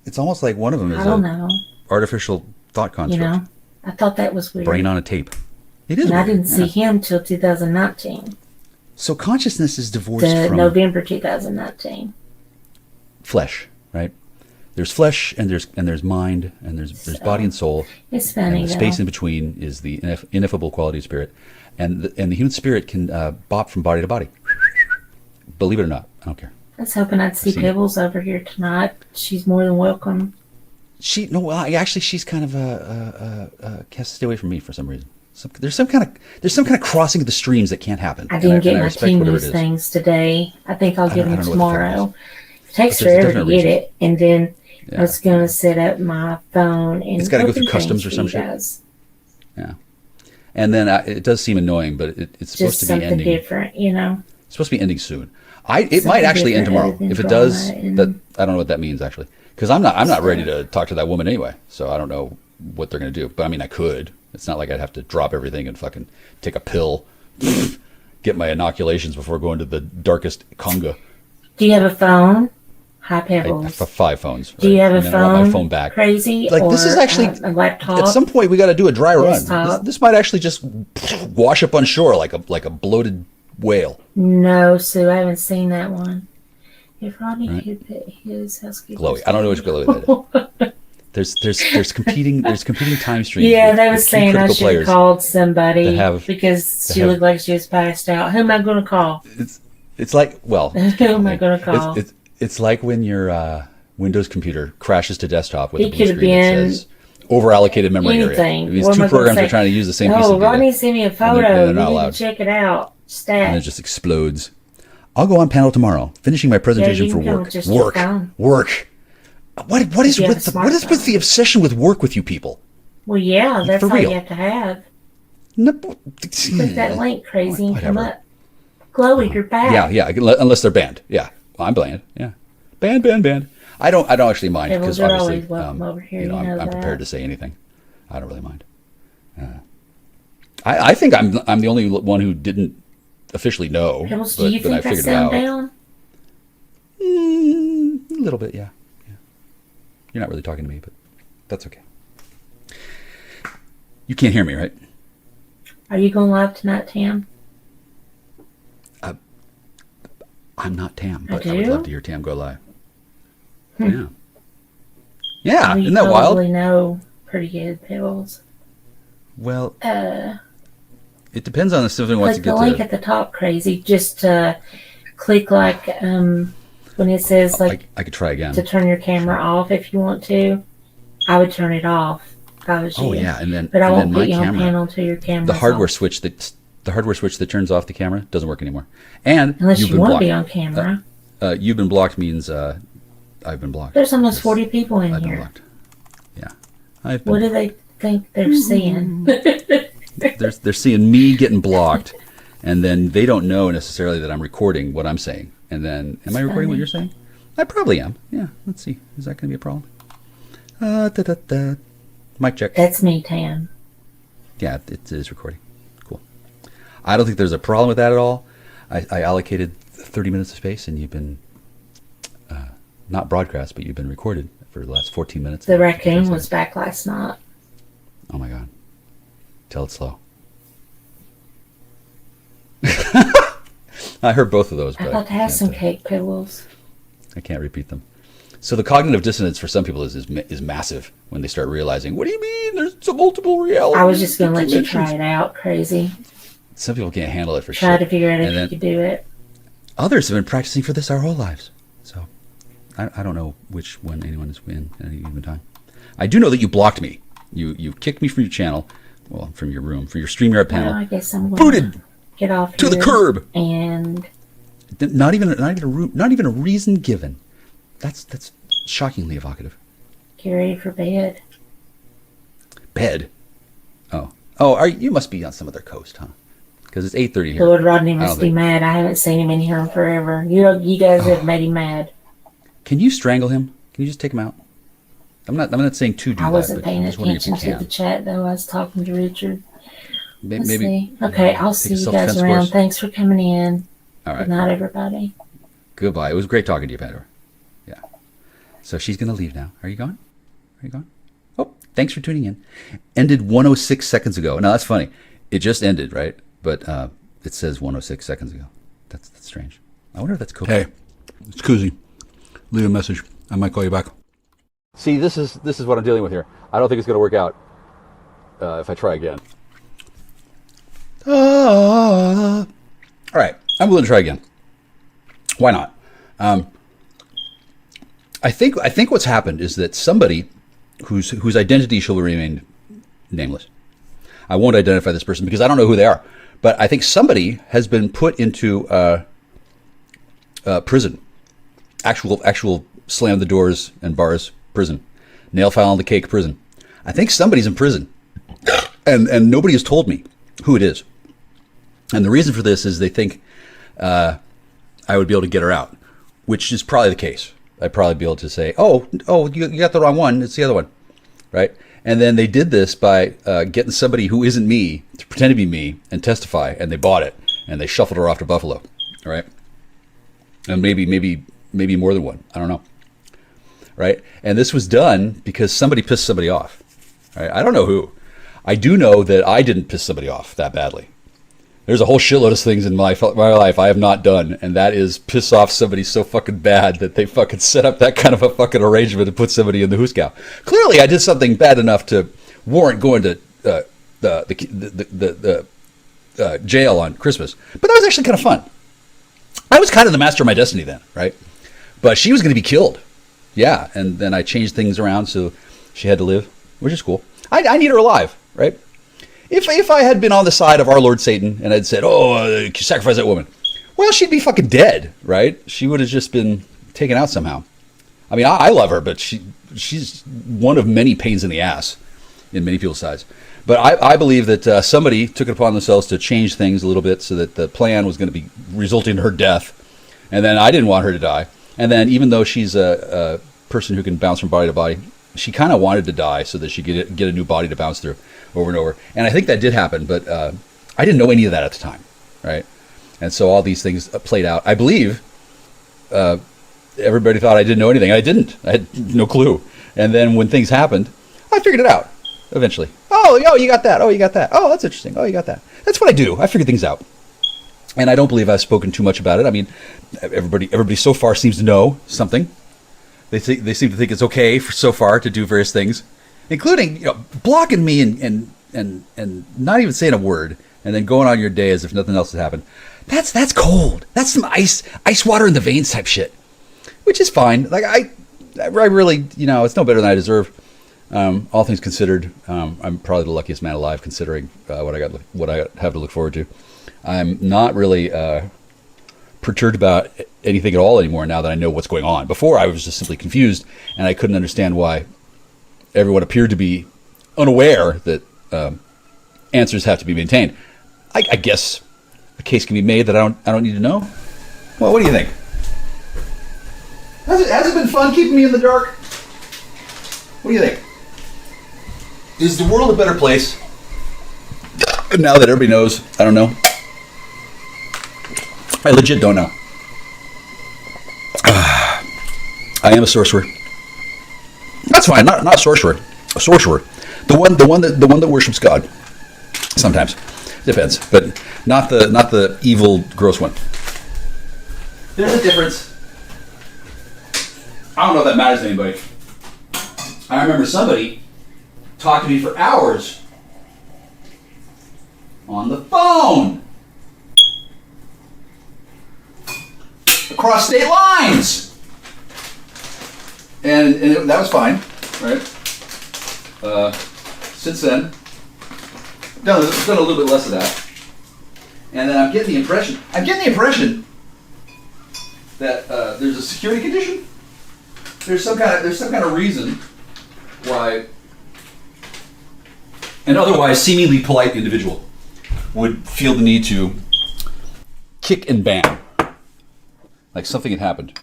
[SPEAKER 1] like one of them is
[SPEAKER 7] I don't know.
[SPEAKER 1] artificial thought construct.
[SPEAKER 7] You know, I thought that was weird.
[SPEAKER 1] Brain on a tape. It is.
[SPEAKER 7] And
[SPEAKER 1] weird.
[SPEAKER 7] I didn't see him till 2019.
[SPEAKER 1] So consciousness is divorced from
[SPEAKER 7] November 2019.
[SPEAKER 1] flesh, right? There's flesh and there's mind and there's body and soul.
[SPEAKER 7] It's funny
[SPEAKER 1] And the space in between is the ineffable quality of spirit, and the human spirit can bop from body to body. Believe it or not, I don't care.
[SPEAKER 7] I was hoping I'd see Pebbles over here tonight. She's more than welcome.
[SPEAKER 1] She's kind of has to stay away from me for some reason. There's some kind of crossing of the streams that can't happen.
[SPEAKER 7] I didn't get my
[SPEAKER 1] respect
[SPEAKER 7] team
[SPEAKER 1] whatever it
[SPEAKER 7] news
[SPEAKER 1] is.
[SPEAKER 7] things today. I think I'll get them
[SPEAKER 1] don't know what the fuck it
[SPEAKER 7] tomorrow. It takes
[SPEAKER 1] But there's a
[SPEAKER 7] forever to
[SPEAKER 1] definite
[SPEAKER 7] get
[SPEAKER 1] reason.
[SPEAKER 7] it, and then I was going to set up my phone and
[SPEAKER 1] It's gotta go
[SPEAKER 7] open
[SPEAKER 1] through customs
[SPEAKER 7] things
[SPEAKER 1] or some
[SPEAKER 7] for you
[SPEAKER 1] shit?
[SPEAKER 7] guys.
[SPEAKER 1] Yeah, and then it does seem annoying, but it's supposed
[SPEAKER 7] Just
[SPEAKER 1] to be
[SPEAKER 7] something
[SPEAKER 1] ending.
[SPEAKER 7] different, you know.
[SPEAKER 1] It's supposed to be ending soon. It
[SPEAKER 7] Something
[SPEAKER 1] might actually end
[SPEAKER 7] different
[SPEAKER 1] tomorrow.
[SPEAKER 7] other than
[SPEAKER 1] If it does,
[SPEAKER 7] drama and-
[SPEAKER 1] that I don't know what that means actually, because I'm not ready to talk to that woman anyway. So I don't know what they're going to do. But I mean, I could. It's not like I'd have to drop everything and fucking take a pill, get my inoculations before going to the darkest Conga.
[SPEAKER 7] Do you have a phone? Hi,
[SPEAKER 1] I
[SPEAKER 7] Pebbles.
[SPEAKER 1] have 5 phones.
[SPEAKER 7] Do you have a
[SPEAKER 1] And then I want
[SPEAKER 7] phone?
[SPEAKER 1] my phone back.
[SPEAKER 7] Crazy?
[SPEAKER 1] Like, this is
[SPEAKER 7] or
[SPEAKER 1] actually
[SPEAKER 7] a laptop?
[SPEAKER 1] At some point, we got to do a dry run.
[SPEAKER 7] Desktop.
[SPEAKER 1] This might actually just wash up on shore like a bloated whale.
[SPEAKER 7] No, Sue, I haven't seen that one. If Rodney had put his housekeeper.
[SPEAKER 1] Chloe, I don't know which Chloe that is. There's competing time streams.
[SPEAKER 7] Yeah,
[SPEAKER 1] with-
[SPEAKER 7] they
[SPEAKER 1] with
[SPEAKER 7] was
[SPEAKER 1] two
[SPEAKER 7] saying I
[SPEAKER 1] critical
[SPEAKER 7] should have
[SPEAKER 1] players.
[SPEAKER 7] called somebody
[SPEAKER 1] that have-
[SPEAKER 7] because
[SPEAKER 1] that
[SPEAKER 7] she
[SPEAKER 1] have-
[SPEAKER 7] looked like she was passed out. Who am I going to call?
[SPEAKER 1] It's like, well,
[SPEAKER 7] Who am I going to call?
[SPEAKER 1] it's like when your Windows computer crashes to desktop with
[SPEAKER 7] He
[SPEAKER 1] a blue
[SPEAKER 7] could have
[SPEAKER 1] screen that
[SPEAKER 7] been
[SPEAKER 1] says over-allocated memory
[SPEAKER 7] anything.
[SPEAKER 1] area. These
[SPEAKER 7] What am
[SPEAKER 1] two
[SPEAKER 7] I gonna
[SPEAKER 1] programs
[SPEAKER 7] say?
[SPEAKER 1] are trying to use the same piece
[SPEAKER 7] Oh,
[SPEAKER 1] of
[SPEAKER 7] Rodney
[SPEAKER 1] data,
[SPEAKER 7] sent me a
[SPEAKER 1] they're
[SPEAKER 7] photo.
[SPEAKER 1] not
[SPEAKER 7] You need
[SPEAKER 1] allowed.
[SPEAKER 7] to check it out.
[SPEAKER 1] and it
[SPEAKER 7] Stat.
[SPEAKER 1] just explodes. I'll go on panel tomorrow, finishing my presentation
[SPEAKER 7] you
[SPEAKER 1] for
[SPEAKER 7] can go
[SPEAKER 1] work.
[SPEAKER 7] with just your
[SPEAKER 1] Work.
[SPEAKER 7] phone.
[SPEAKER 1] Work. What is
[SPEAKER 7] you have
[SPEAKER 1] with
[SPEAKER 7] a
[SPEAKER 1] what is with the obsession with work with you people?
[SPEAKER 7] Well, yeah, that's
[SPEAKER 1] For
[SPEAKER 7] all
[SPEAKER 1] real.
[SPEAKER 7] you have to have.
[SPEAKER 1] No,
[SPEAKER 7] Click that link, crazy, and come
[SPEAKER 1] Whatever.
[SPEAKER 7] up. Chloe, you're back.
[SPEAKER 1] Yeah, unless they're banned. Yeah, well, I'm banned. Yeah, banned. I don't actually mind
[SPEAKER 7] Yeah, well,
[SPEAKER 1] because
[SPEAKER 7] they're
[SPEAKER 1] obviously,
[SPEAKER 7] always welcome over here, you
[SPEAKER 1] I'm
[SPEAKER 7] know that.
[SPEAKER 1] prepared to say anything. I don't really mind. I think I'm the only one who didn't officially know.
[SPEAKER 7] Pebbles,
[SPEAKER 1] but
[SPEAKER 7] do you
[SPEAKER 1] then I
[SPEAKER 7] think I
[SPEAKER 1] figured it
[SPEAKER 7] sound
[SPEAKER 1] out.
[SPEAKER 7] down?
[SPEAKER 1] A little bit, yeah. You're not really talking to me, but that's okay. You can't hear me, right?
[SPEAKER 7] Are you going live tonight, Tam?
[SPEAKER 1] I'm not Tam,
[SPEAKER 7] I
[SPEAKER 1] but I would
[SPEAKER 7] do?
[SPEAKER 1] love to hear Tam go live. Yeah. Yeah,
[SPEAKER 7] Well, you
[SPEAKER 1] isn't that wild?
[SPEAKER 7] probably know pretty good, Pebbles.
[SPEAKER 1] Well, it depends on if somebody wants
[SPEAKER 7] Click
[SPEAKER 1] to
[SPEAKER 7] the
[SPEAKER 1] get
[SPEAKER 7] link
[SPEAKER 1] to.
[SPEAKER 7] at the top, crazy. Just click like when it says like
[SPEAKER 1] I could try again.
[SPEAKER 7] to turn your camera off if you want to. I would turn it off if I was you.
[SPEAKER 1] Oh yeah, and then
[SPEAKER 7] But I
[SPEAKER 1] and
[SPEAKER 7] won't
[SPEAKER 1] then
[SPEAKER 7] put you
[SPEAKER 1] my
[SPEAKER 7] on
[SPEAKER 1] camera,
[SPEAKER 7] panel until your camera.
[SPEAKER 1] the hardware switch that turns off the camera doesn't work anymore. And
[SPEAKER 7] Unless
[SPEAKER 1] you've
[SPEAKER 7] you
[SPEAKER 1] been
[SPEAKER 7] want to
[SPEAKER 1] blocked.
[SPEAKER 7] be on camera.
[SPEAKER 1] You've been blocked means I've been blocked.
[SPEAKER 7] There's almost 40 people in
[SPEAKER 1] I've been
[SPEAKER 7] here.
[SPEAKER 1] blocked. Yeah, I've been.
[SPEAKER 7] What do they think they're seeing?
[SPEAKER 1] They're seeing me getting blocked, and then they don't know necessarily that I'm recording what I'm saying. And then, am I recording what you're saying? I probably am. Yeah. Let's see. Is that going to be a problem? Mic check.
[SPEAKER 7] That's me, Tam.
[SPEAKER 1] Yeah, it is recording. Cool. I don't think there's a problem with that at all. I allocated 30 minutes of space, and you've been not broadcast, but you've been recorded for the last 14 minutes.
[SPEAKER 7] The raccoon was back last night.
[SPEAKER 1] Oh my God. Tell it slow. I heard both of those,
[SPEAKER 7] I'd
[SPEAKER 1] but
[SPEAKER 7] like to have
[SPEAKER 1] can't,
[SPEAKER 7] some cake, Pebbles.
[SPEAKER 1] I can't repeat them. So the cognitive dissonance for some people is massive when they start realizing, what do you mean? There's some multiple realities.
[SPEAKER 7] I was just going to let you try it out, crazy.
[SPEAKER 1] Some people can't handle it for
[SPEAKER 7] Try
[SPEAKER 1] shit.
[SPEAKER 7] to figure out
[SPEAKER 1] And
[SPEAKER 7] if
[SPEAKER 1] then
[SPEAKER 7] you could do it.
[SPEAKER 1] others have been practicing for this our whole lives. So I don't know which one anyone is in at any given time. I do know that you blocked me. You kicked me from your channel, well, from your room, from your StreamYard panel.
[SPEAKER 7] Well, I guess I'm going
[SPEAKER 1] Booted
[SPEAKER 7] to get off
[SPEAKER 1] to the
[SPEAKER 7] here
[SPEAKER 1] curb.
[SPEAKER 7] and
[SPEAKER 1] Not even a reason given. That's shockingly evocative.
[SPEAKER 7] get ready for bed.
[SPEAKER 1] Bed. Oh, you must be on some other coast, huh? Because it's 8:30 here.
[SPEAKER 7] Lord Rodney
[SPEAKER 1] I
[SPEAKER 7] must
[SPEAKER 1] don't
[SPEAKER 7] be
[SPEAKER 1] think-
[SPEAKER 7] mad. I haven't seen him in here in forever. You guys have made him mad.
[SPEAKER 1] Can you strangle him? Can you just take him out? I'm not saying to do
[SPEAKER 7] I
[SPEAKER 1] that,
[SPEAKER 7] wasn't
[SPEAKER 1] but
[SPEAKER 7] paying
[SPEAKER 1] I'm just wondering if you
[SPEAKER 7] attention to the
[SPEAKER 1] can.
[SPEAKER 7] chat though. I was talking to Richard. Let's
[SPEAKER 1] Maybe.
[SPEAKER 7] see. Okay, I'll
[SPEAKER 1] take
[SPEAKER 7] see
[SPEAKER 1] a
[SPEAKER 7] you
[SPEAKER 1] self-defense
[SPEAKER 7] guys around.
[SPEAKER 1] course.
[SPEAKER 7] Thanks for coming in.
[SPEAKER 1] All right.
[SPEAKER 7] Good night, everybody.
[SPEAKER 1] Goodbye. It was great talking to you, Pandora. Yeah. So she's gonna leave now. Are you going? Are you going? Oh, thanks for tuning in. Ended 106 seconds ago. Now that's funny. It just ended, right? But it says 106 seconds ago. That's strange. I wonder if that's cool.
[SPEAKER 6] Hey, it's Koozie. Leave a message. I might call you back.
[SPEAKER 1] See, this is what I'm dealing with here. I don't think it's gonna work out if I try again. All right, I'm willing to try again. Why not? I think what's happened is that somebody whose identity shall remain nameless. I won't identify this person because I don't know who they are. But I think somebody has been put into prison. Actual slam the doors and bars prison. Nail file on the cake prison. I think somebody's in prison. And nobody has told me who it is. And the reason for this is they think I would be able to get her out, which is probably the case. I'd probably be able to say, oh, you got the wrong one. It's the other one, right? And then they did this by getting somebody who isn't me to pretend to be me and testify, and they bought it, and they shuffled her off to Buffalo, right? And maybe more than one. I don't know, right? And this was done because somebody pissed somebody off, right? I don't know who. I do know that I didn't piss somebody off that badly. There's a whole shitload of things in my life I have not done, and that is piss off somebody so fucking bad that they fucking set up that kind of a fucking arrangement to put somebody in the hoosegow. Clearly, I did something bad enough to warrant going to the jail on Christmas, but that was actually kind of fun. I was kind of the master of my destiny then, right? But she was going to be killed, yeah, and then I changed things around so she had to live, which is cool. I need her alive, right? If I had been on the side of our Lord Satan and I'd said, sacrifice that woman, well, she'd be fucking dead, right? She would have just been taken out somehow. I mean, I love her, but she's one of many pains in the ass in many people's sides. But I believe that somebody took it upon themselves to change things a little bit so that the plan was going to be resulting in her death. And then I didn't want her to die. And then even though she's a person who can bounce from body to body, she kind of wanted to die so that she could get a new body to bounce through over and over. And I think that did happen, but I didn't know any of that at the time, right? And so all these things played out. I believe everybody thought I didn't know anything. I didn't. I had no clue. And then when things happened, I figured it out eventually. Oh, you got that. Oh, you got that. Oh, that's interesting. Oh, you got that. That's what I do. I figure things out. And I don't believe I've spoken too much about it. I mean, everybody so far seems to know something. They seem to think it's okay so far to do various things, including blocking me and not even saying a word, and then going on your day as if nothing else has happened. That's cold. That's some ice water in the veins type shit, which is fine. Like I really, it's no better than I deserve. All things considered, I'm probably the luckiest man alive, considering what I have to look forward to. I'm not really perturbed about anything at all anymore now that I know what's going on. Before, I was just simply confused, and I couldn't understand why everyone appeared to be unaware that answers have to be maintained. I guess a case can be made that I don't need to know. Well, what do you think? Has it been fun keeping me in the dark? What do you think? Is the world a better place now that everybody knows? I don't know. I legit don't know. I am a sorcerer. That's fine. Not a sorcerer. A sorcerer. The one that worships God. Sometimes depends, but not the evil, gross one. There's a difference. I don't know if that matters to anybody. I remember somebody talked to me for hours on the phone across state lines, and that was fine, right? Since then, done a little bit less of that, and then I'm getting the impression that there's a security condition. There's some kind of reason why an otherwise seemingly polite individual would feel the need to kick and bang. Like something had happened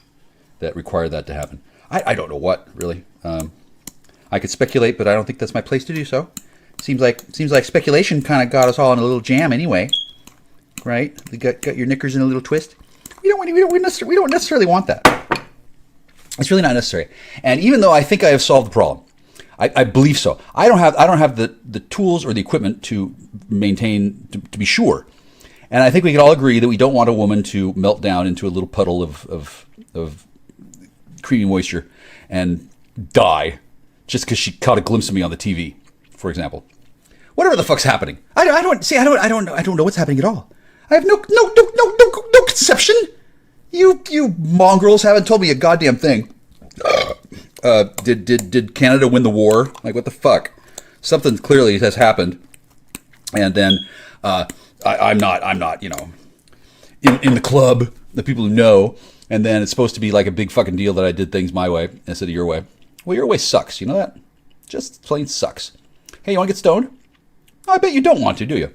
[SPEAKER 1] that required that to happen. I don't know what, really. I could speculate, but I don't think that's my place to do so. Seems like speculation kind of got us all in a little jam anyway. Right? You got your knickers in a little twist. We don't necessarily want that. It's really not necessary. And even though I think I have solved the problem, I believe so. I don't have the tools or the equipment to maintain, to be sure. And I think we can all agree that we don't want a woman to melt down into a little puddle of creamy moisture and die just because she caught a glimpse of me on the TV, for example. Whatever the fuck's happening. I don't know what's happening at all. I have no conception. You mongrels haven't told me a goddamn thing. Did Canada win the war? Like, what the fuck? Something clearly has happened, and then I'm not, in the club, the people who know, and then it's supposed to be like a big fucking deal that I did things my way instead of your way. Well, your way sucks. You know that? Just plain sucks. Hey, you want to get stoned? I bet you don't want to, do you?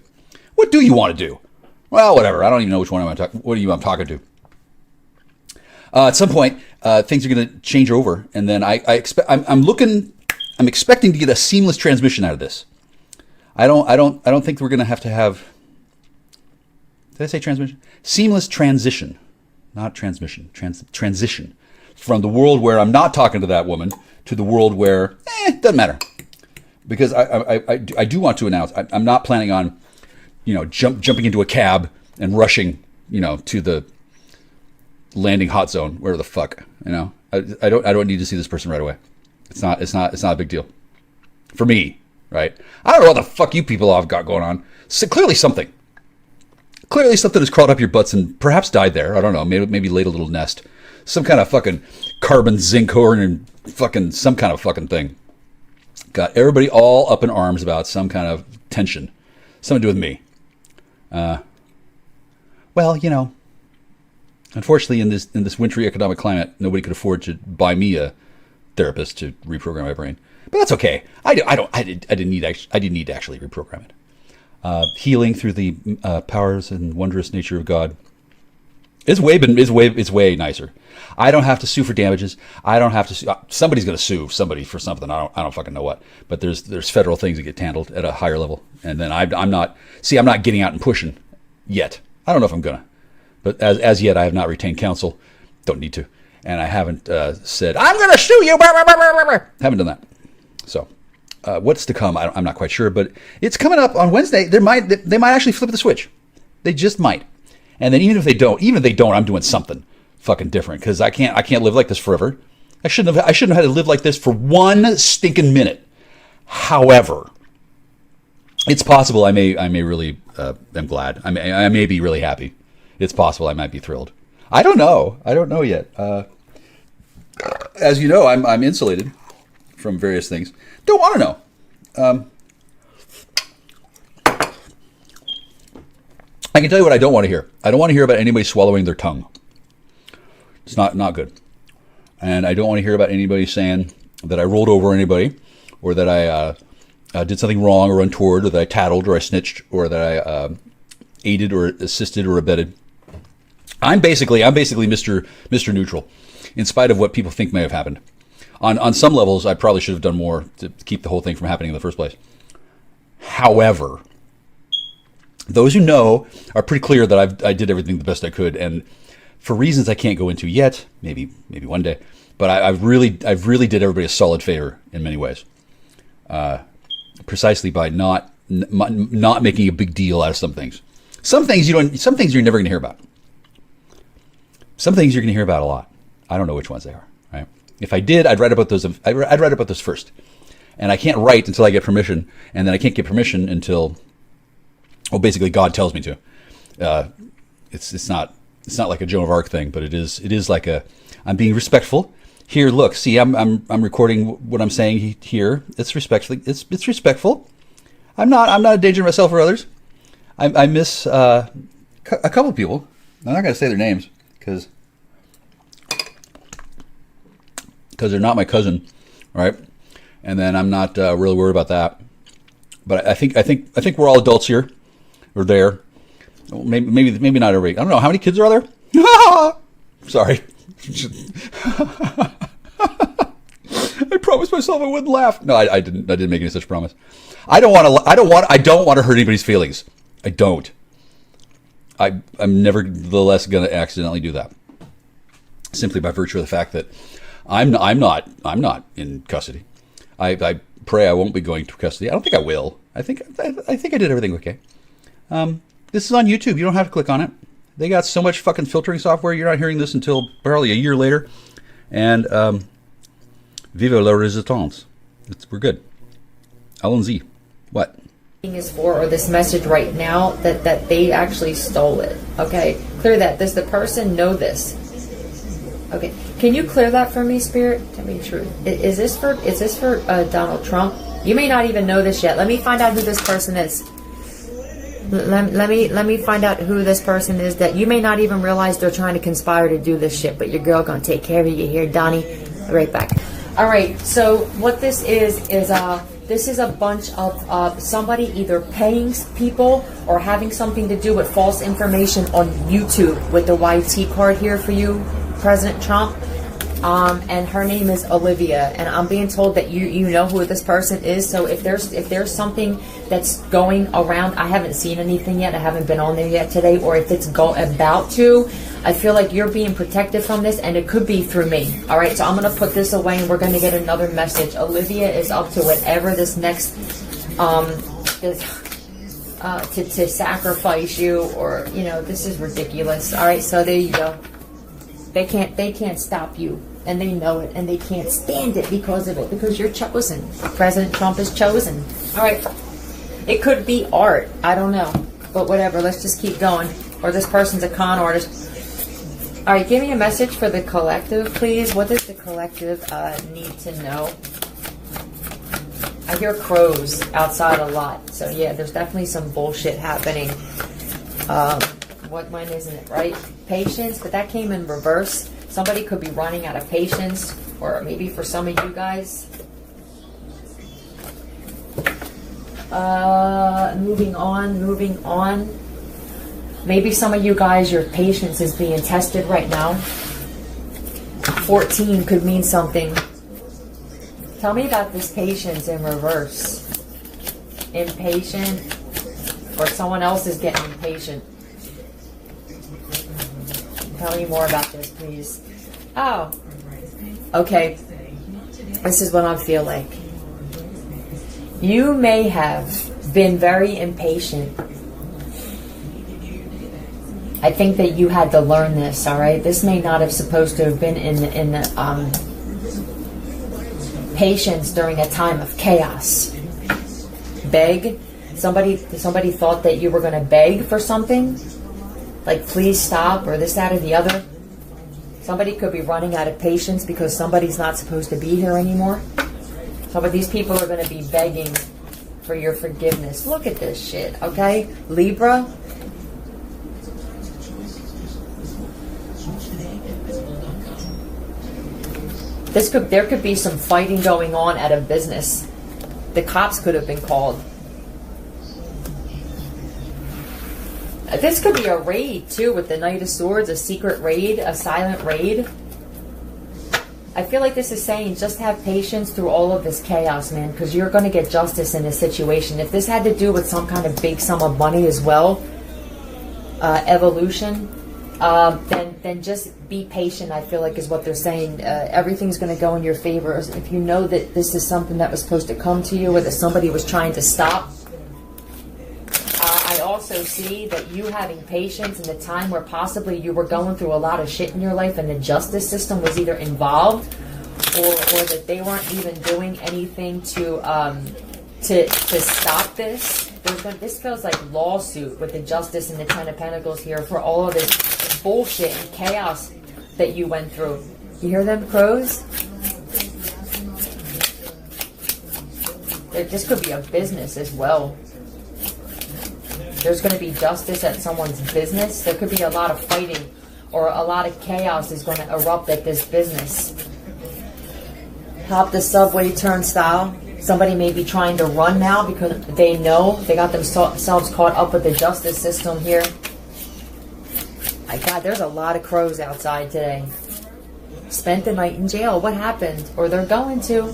[SPEAKER 1] What do you want to do? Well, whatever. I don't even know which one I'm talking to. At some point, things are going to change over, and then I'm expecting to get a seamless transmission out of this. I don't think we're going to have. Did I say transmission? Seamless transition, not transmission. Transition from the world where I'm not talking to that woman to the world where it doesn't matter, because I do want to announce I'm not planning on jumping into a cab and rushing to the landing hot zone, wherever the fuck, I don't need to see this person right away. It's not a big deal for me, right? I don't know what the fuck you people have got going on. So clearly something has crawled up your butts and perhaps died there. I don't know, maybe laid a little nest. Some kind of fucking carbon zinc horn and fucking some kind of fucking thing. Got everybody all up in arms about some kind of tension. Something to do with me. Well, unfortunately, in this wintry economic climate, nobody could afford to buy me a therapist to reprogram my brain. But that's okay. I didn't need to actually reprogram it. Healing through the powers and wondrous nature of God is way nicer. I don't have to sue for damages. I don't have to sue. Somebody's going to sue somebody for something. I don't fucking know what. But there's federal things that get handled at a higher level, and then I'm not getting out and pushing yet. I don't know if I'm gonna. But as yet, I have not retained counsel. Don't need to. And I haven't said, I'm going to sue you. Haven't done that. So what's to come, I'm not quite sure. But it's coming up on Wednesday. They might actually flip the switch. They just might. And then even if they don't, I'm doing something fucking different. Because I can't live like this forever. I shouldn't have had to live like this for one stinking minute. However, it's possible I may really am glad. I may be really happy. It's possible I might be thrilled. I don't know yet. As you know, I'm insulated from various things. Don't want to know. I can tell you what I don't want to hear. I don't want to hear about anybody swallowing their tongue. It's not good. And I don't want to hear about anybody saying that I rolled over anybody, or that I did something wrong or untoward, or that I tattled or I snitched, or that I aided or assisted or abetted. I'm basically Mr. Neutral, in spite of what people think may have happened. On some levels, I probably should have done more to keep the whole thing from happening in the first place. However, those who know are pretty clear that I did everything the best I could, and for reasons I can't go into yet, maybe one day, but I've really did everybody a solid favor in many ways, precisely by not making a big deal out of some things. Some things you're never going to hear about. Some things you're going to hear about a lot. I don't know which ones they are, right? If I did, I'd write about those. I'd write about those first, and I can't write until I get permission, and then I can't get permission until, well, basically God tells me to. It's not like a Joan of Arc thing, but it is like I'm being respectful. Here, look, see, I'm recording what I'm saying here. It's respectfully. It's respectful. I'm not endangering myself or others. I miss a couple people. I'm not gonna say their names because they're not my cousin, right? And then I'm not really worried about that. But I think we're all adults here, or there. Maybe not everybody. I don't know how many kids are there. Sorry. I promised myself I wouldn't laugh. No, I didn't make any such promise. I don't want to hurt anybody's feelings. I don't. I'm nevertheless going to accidentally do that, simply by virtue of the fact that I'm not in custody. I pray I won't be going to custody. I don't think I will. I think I did everything okay. This is on YouTube. You don't have to click on it. They got so much fucking filtering software. You're not hearing this until probably a year later. And vive la résistance. We're good. Allons-y. What?
[SPEAKER 8] Is for, or this message right now, that they actually stole it. Okay, clear that. Does the person know this? Okay, can you clear that for me, Spirit? Tell me the truth. Is this for Donald Trump? You may not even know this yet. Let me find out who this person is. Let me find out who this person is that you may not even realize they're trying to conspire to do this shit. But your girl gonna take care of you here, Donnie. I'll be right back. All right. So what this is this is a bunch of somebody either paying people or having something to do with false information on YouTube with the YT card here for you, President Trump. And her name is Olivia, and I'm being told that you know who this person is. So if there's something that's going around, I haven't seen anything yet. I haven't been on there yet today, or if it's about to, I feel like you're being protected from this, and it could be through me. All right, so I'm gonna put this away, and we're gonna get another message. Olivia is up to whatever this next to sacrifice you, or this is ridiculous. All right, so there you go. They can't stop you, and they know it, and they can't stand it because of it, because you're chosen. President Trump is chosen. All right. It could be art. I don't know. But whatever. Let's just keep going. Or this person's a con artist. All right. Give me a message for the collective, please. What does the collective need to know? I hear crows outside a lot. So, yeah, there's definitely some bullshit happening. When isn't it, right? Patience, but that came in reverse. Somebody could be running out of patience, or maybe for some of you guys. Moving on. Maybe some of you guys, your patience is being tested right now. 14 could mean something. Tell me about this patience in reverse. Impatient, or someone else is getting impatient. Tell me more about this, please. Oh, okay. This is what I feel like. You may have been very impatient. I think that you had to learn this, all right? This may not have supposed to have been in the patience during a time of chaos. Beg. Somebody thought that you were going to beg for something. Like, please stop, or this, that, or the other. Somebody could be running out of patience because somebody's not supposed to be here anymore. Some of these people are going to be begging for your forgiveness. Look at this shit, okay? Libra. There could be some fighting going on at a business. The cops could have been called. This could be a raid, too, with the Knight of Swords, a secret raid, a silent raid. I feel like this is saying just have patience through all of this chaos, man, because you're going to get justice in this situation. If this had to do with some kind of big sum of money as well, evolution, then just be patient, I feel like is what they're saying. Everything's going to go in your favor. If you know that this is something that was supposed to come to you or that somebody was trying to stop, I also see that you having patience in the time where possibly you were going through a lot of shit in your life and the justice system was either involved or that they weren't even doing anything to stop this. This feels like lawsuit with the Justice and the Ten of Pentacles here for all of this bullshit and chaos that you went through. You hear them, crows? This could be a business as well. There's going to be justice at someone's business. There could be a lot of fighting or a lot of chaos is going to erupt at this business. Hop the subway turnstile. Somebody may be trying to run now because they know they got themselves caught up with the justice system here. My God, there's a lot of crows outside today. Spent the night in jail. What happened? Or they're going to.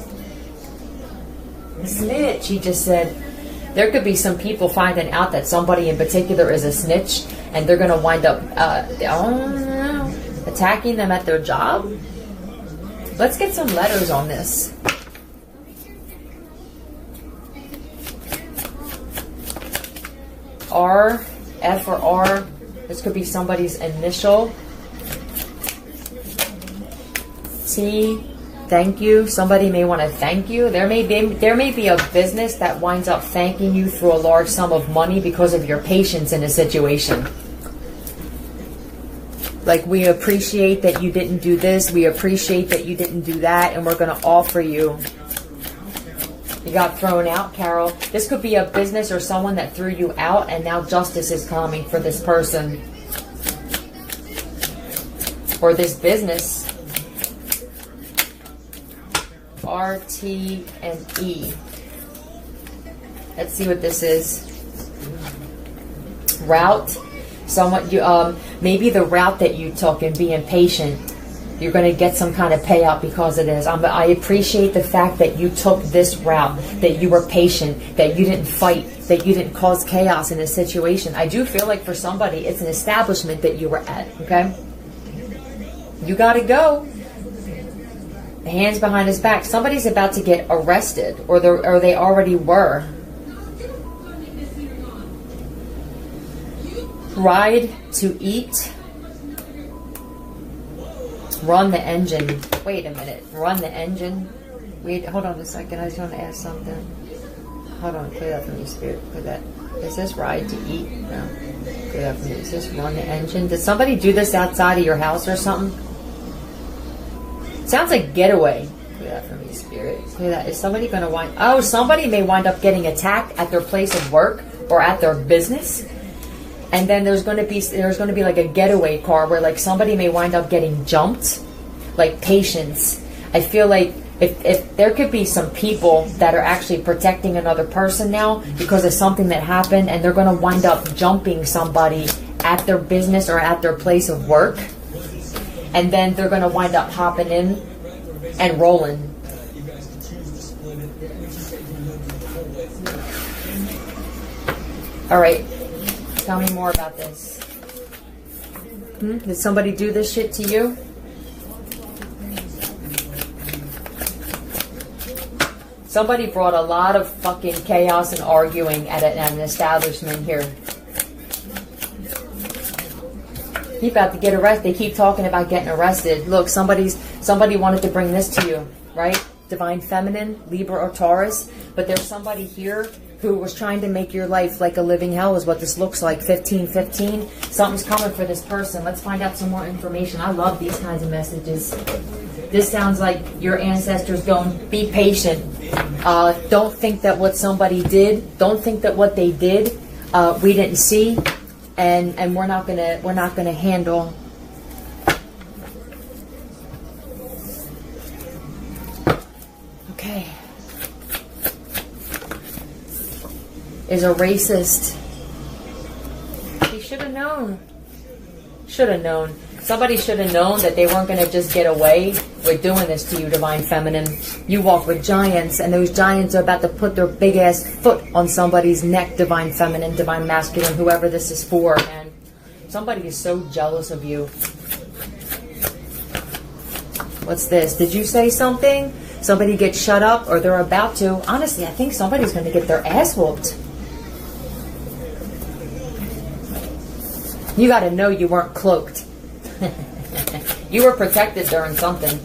[SPEAKER 8] Snitch, he just said. There could be some people finding out that somebody in particular is a snitch, and they're going to wind up attacking them at their job. Let's get some letters on this. R, F or R. This could be somebody's initial. T, thank you. Somebody may want to thank you. There may be a business that winds up thanking you through a large sum of money because of your patience in a situation. Like, we appreciate that you didn't do this. We appreciate that you didn't do that. And we're going to offer you. You got thrown out, Carol. This could be a business or someone that threw you out, and now justice is coming for this person. Or this business. R, T, and E. Let's see what this is. Route. Somewhat you maybe the route that you took and being patient, you're going to get some kind of payout because of this. I appreciate the fact that you took this route, that you were patient, that you didn't fight, that you didn't cause chaos in a situation. I do feel like for somebody, it's an establishment that you were at, okay? You got to go. Hands behind his back. Somebody's about to get arrested, or they already were. Ride to eat. Run the engine. Wait a minute. Run the engine. Wait, hold on a second. I just want to ask something. Hold on. Clear that from me, Spirit. Clear that. Is this ride to eat? No. Clear that from me. Is this run the engine? Did somebody do this outside of your house or something? Sounds like getaway. Clear that from me, Spirit. Clear that. Is somebody going to wind... Oh, somebody may wind up getting attacked at their place of work or at their business. And then there's going to be like a getaway car where like somebody may wind up getting jumped. Like patience. I feel like if there could be some people that are actually protecting another person now because of something that happened, and they're going to wind up jumping somebody at their business or at their place of work. And then they're going to wind up hopping in and rolling. All right. Tell me more about this. Did somebody do this shit to you? Somebody brought a lot of fucking chaos and arguing at an establishment here. He's about to get arrested. They keep talking about getting arrested. Look, somebody wanted to bring this to you, right? Divine Feminine, Libra or Taurus. But there's somebody here who was trying to make your life like a living hell is what this looks like. 1515. Something's coming for this person. Let's find out some more information. I love these kinds of messages. This sounds like your ancestors going, be patient. Don't think that what somebody did, don't think that what they did, we didn't see, and we're not gonna handle. Okay. Is a racist. He should have known. Should have known. Somebody should have known that they weren't going to just get away with doing this to you, Divine Feminine. You walk with giants, and those giants are about to put their big ass foot on somebody's neck, Divine Feminine, Divine Masculine, whoever this is for, man. Somebody is so jealous of you. What's this? Did you say something? Somebody gets shut up, or they're about to. Honestly, I think somebody's going to get their ass whooped. You got to know you weren't cloaked. You were protected during something.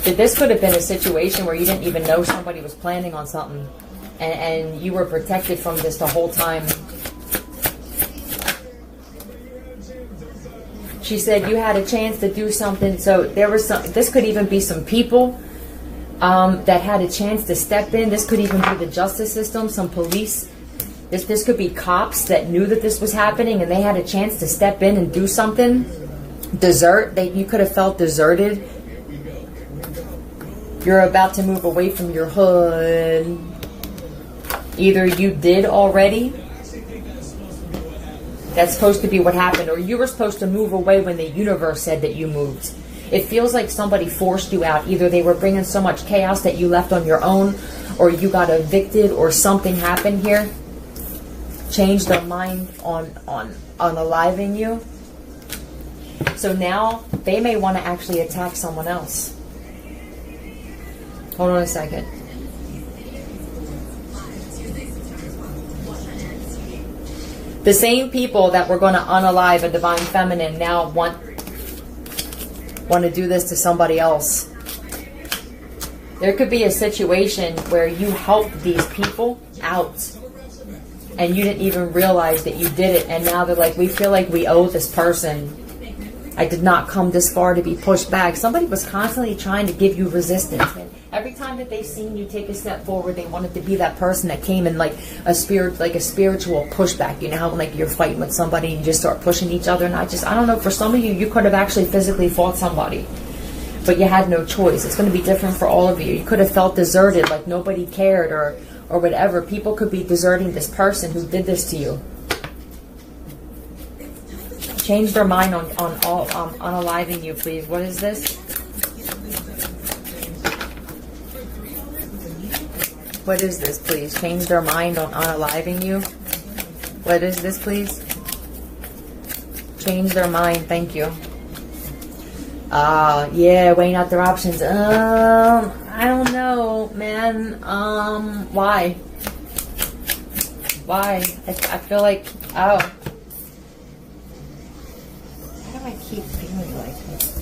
[SPEAKER 8] that this could have been a situation where you didn't even know somebody was planning on something, and you were protected from this the whole time. She said you had a chance to do something, so there was some. This could even be some people that had a chance to step in. This could even be the justice system, some police. This could be cops that knew that this was happening and they had a chance to step in and do something. You could have felt deserted. You're about to move away from your hood. Either you did already. That's supposed to be what happened, or you were supposed to move away when the universe said that you moved. It feels like somebody forced you out. Either they were bringing so much chaos that you left on your own, or you got evicted, or something happened here. Changed their mind on unaliving you. So now they may want to actually attack someone else. Hold on a second. The same people that were going to unalive a divine feminine now want to do this to somebody else. There could be a situation where you helped these people out and you didn't even realize that you did it, and now they're like, we feel like we owe this person. I did not come this far to be pushed back. Somebody was constantly trying to give you resistance, and every time that they seen you take a step forward, they wanted to be that person that came in like a spiritual pushback. You know how like you're fighting with somebody and you just start pushing each other, and I don't know, for some of you could have actually physically fought somebody, but you had no choice. It's going to be different for all of you. You could have felt deserted, like nobody cared, or whatever. People could be deserting this person who did this to you. Change their mind on unaliving you, please. What is this? What is this, please? Change their mind on unaliving you. What is this, please? Change their mind. Thank you. Yeah, weighing out their options. I don't know, man. Why? Why? I feel like, Why do I keep feeling like this?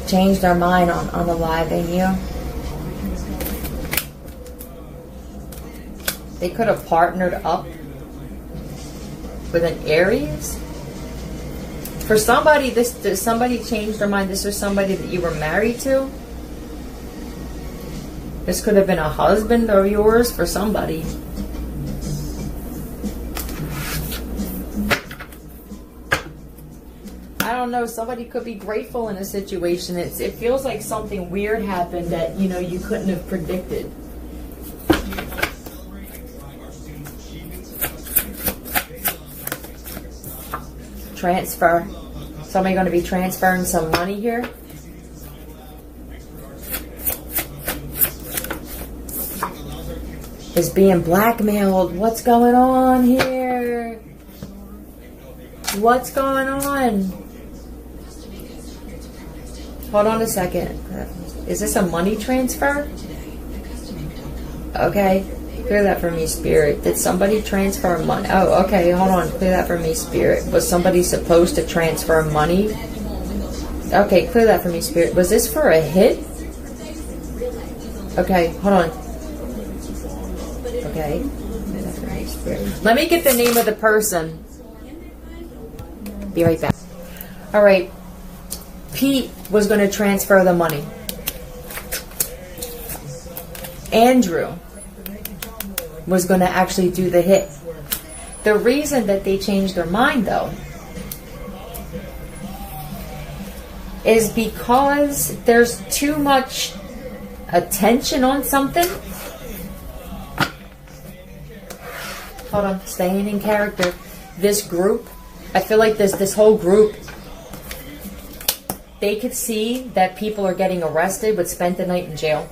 [SPEAKER 8] Change their mind on unaliving you. They could have partnered up with an Aries. For somebody, somebody changed their mind. This was somebody that you were married to. This could have been a husband of yours for somebody. I don't know. Somebody could be grateful in a situation. It feels like something weird happened that you couldn't have predicted. Transfer. Somebody going to be transferring some money here. Is being blackmailed. What's going on here? What's going on? Hold on a second. Is this a money transfer? Okay. Clear that for me, Spirit. Did somebody transfer money? Oh, okay. Hold on. Clear that for me, Spirit. Was somebody supposed to transfer money? Okay. Clear that for me, Spirit. Was this for a hit? Okay. Hold on. Okay. Clear that for me, Spirit. Let me get the name of the person. Be right back. All right. Pete was going to transfer the money. Andrew was going to actually do the hit. The reason that they changed their mind, though, is because there's too much attention on something. Hold on, staying in character. This group, I feel like this whole group, they could see that people are getting arrested but spent the night in jail.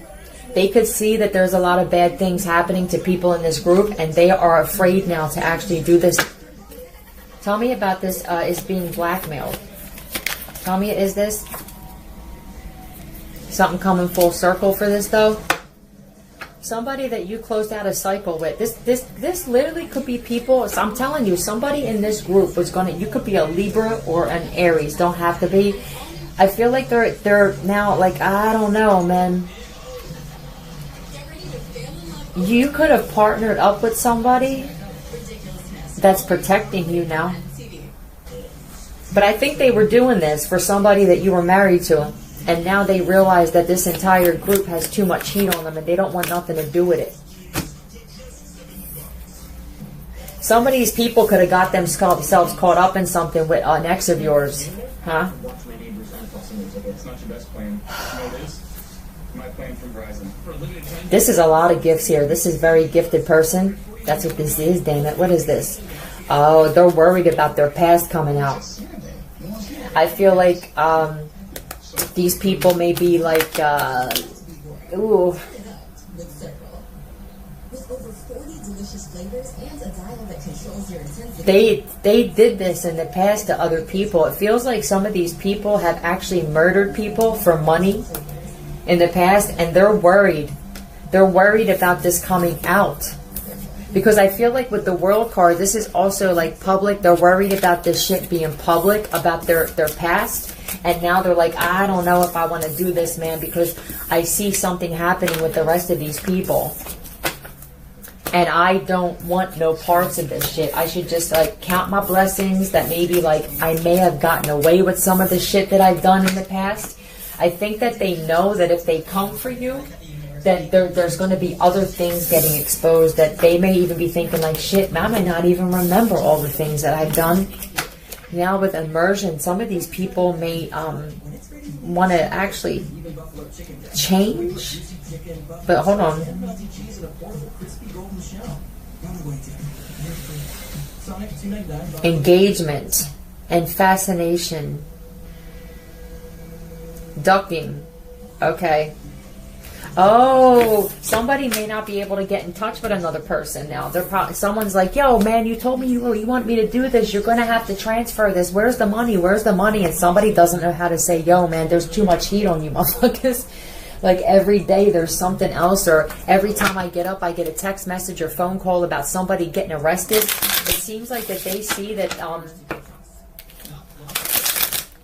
[SPEAKER 8] They could see that there's a lot of bad things happening to people in this group, and they are afraid now to actually do this. Tell me about this is being blackmailed. Tell me, is this something coming full circle for this, though? somebody that you closed out a cycle with. This literally could be people. So I'm telling you, somebody in this group was gonna. You could be a Libra or an Aries. Don't have to be. I feel like they're now like, I don't know, man. You could have partnered up with somebody that's protecting you now. But I think they were doing this for somebody that you were married to. And now they realize that this entire group has too much heat on them and they don't want nothing to do with it. Some of these people could have got themselves caught up in something with an ex of yours. Huh?
[SPEAKER 9] It's not your best plan. No, it is. My plan from Verizon.
[SPEAKER 8] This is a lot of gifts here. This is very gifted person. That's what this is, damn it. What is this? Oh, they're worried about their past coming out. I feel like these people may be like, ooh. They did this in the past to other people. It feels like some of these people have actually murdered people for money in the past, and they're worried. They're worried about this coming out. Because I feel like with the World card, this is also like public. They're worried about this shit being public, about their past. And now they're like, I don't know if I want to do this, man, because I see something happening with the rest of these people. And I don't want no parts of this shit. I should just like count my blessings that maybe like I may have gotten away with some of the shit that I've done in the past. I think that they know that if they come for you, that there's going to be other things getting exposed, that they may even be thinking like, shit, man, I might not even remember all the things that I've done. Now with immersion, some of these people may want to actually change. But hold on. Engagement and fascination. Ducking. Okay. Oh, somebody may not be able to get in touch with another person now. They're probably, someone's like, yo, man, you told me you want me to do this. You're going to have to transfer this. Where's the money? Where's the money? And somebody doesn't know how to say, yo, man, there's too much heat on you, motherfuckers. Like every day there's something else, or every time I get up, I get a text message or phone call about somebody getting arrested. It seems like that they see that,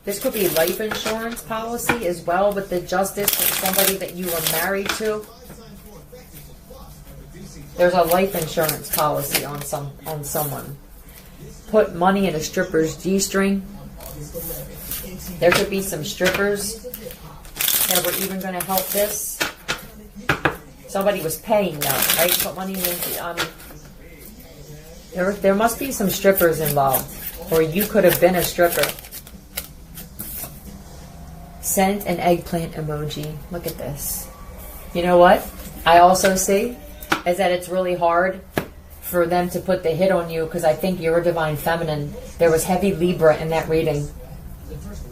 [SPEAKER 8] this could be life insurance policy as well with the justice with somebody that you were married to. There's a life insurance policy on someone. Put money in a stripper's G-string. There could be some strippers that were even going to help this. Somebody was paying them, right? Put money in the, there must be some strippers involved, or you could have been a stripper. Sent an eggplant emoji. Look at this. You know what I also see is that it's really hard for them to put the hit on you, because I think you're a divine feminine. There was heavy Libra in that reading.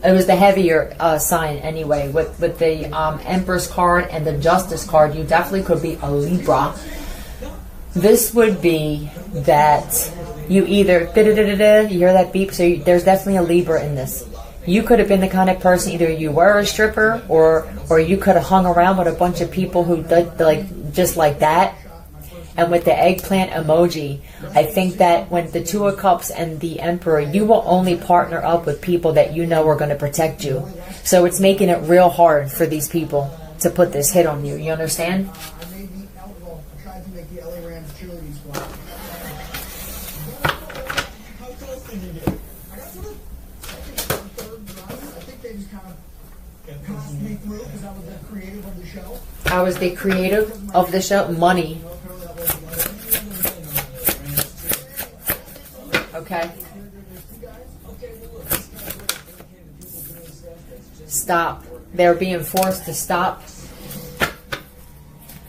[SPEAKER 8] It was the heavier sign anyway. With the Empress card and the Justice card, you definitely could be a Libra. This would be that you either you hear that beep, so there's definitely a Libra in this. You could have been the kind of person, either you were a stripper or you could have hung around with a bunch of people who did like just like that. And with the eggplant emoji, I think that when the Two of Cups and the Emperor, you will only partner up with people that you know are going to protect you. So it's making it real hard for these people to put this hit on you. You understand? I was the creative of the show. Money. Okay. Stop. They're being forced to stop.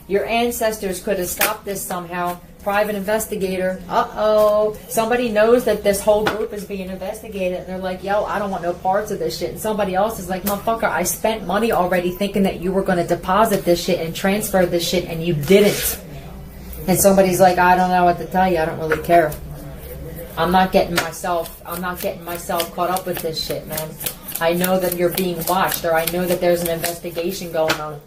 [SPEAKER 8] Your ancestors could have stopped this somehow. Private investigator. Uh-oh. Somebody knows that this whole group is being investigated, and they're like, yo, I don't want no parts of this shit. And somebody else is like, motherfucker, I spent money already thinking that you were going to deposit this shit and transfer this shit, and you didn't. And somebody's like, I don't know what to tell you. I don't really care. I'm not getting myself caught up with this shit, man. I know that you're being watched, or I know that there's an investigation going on.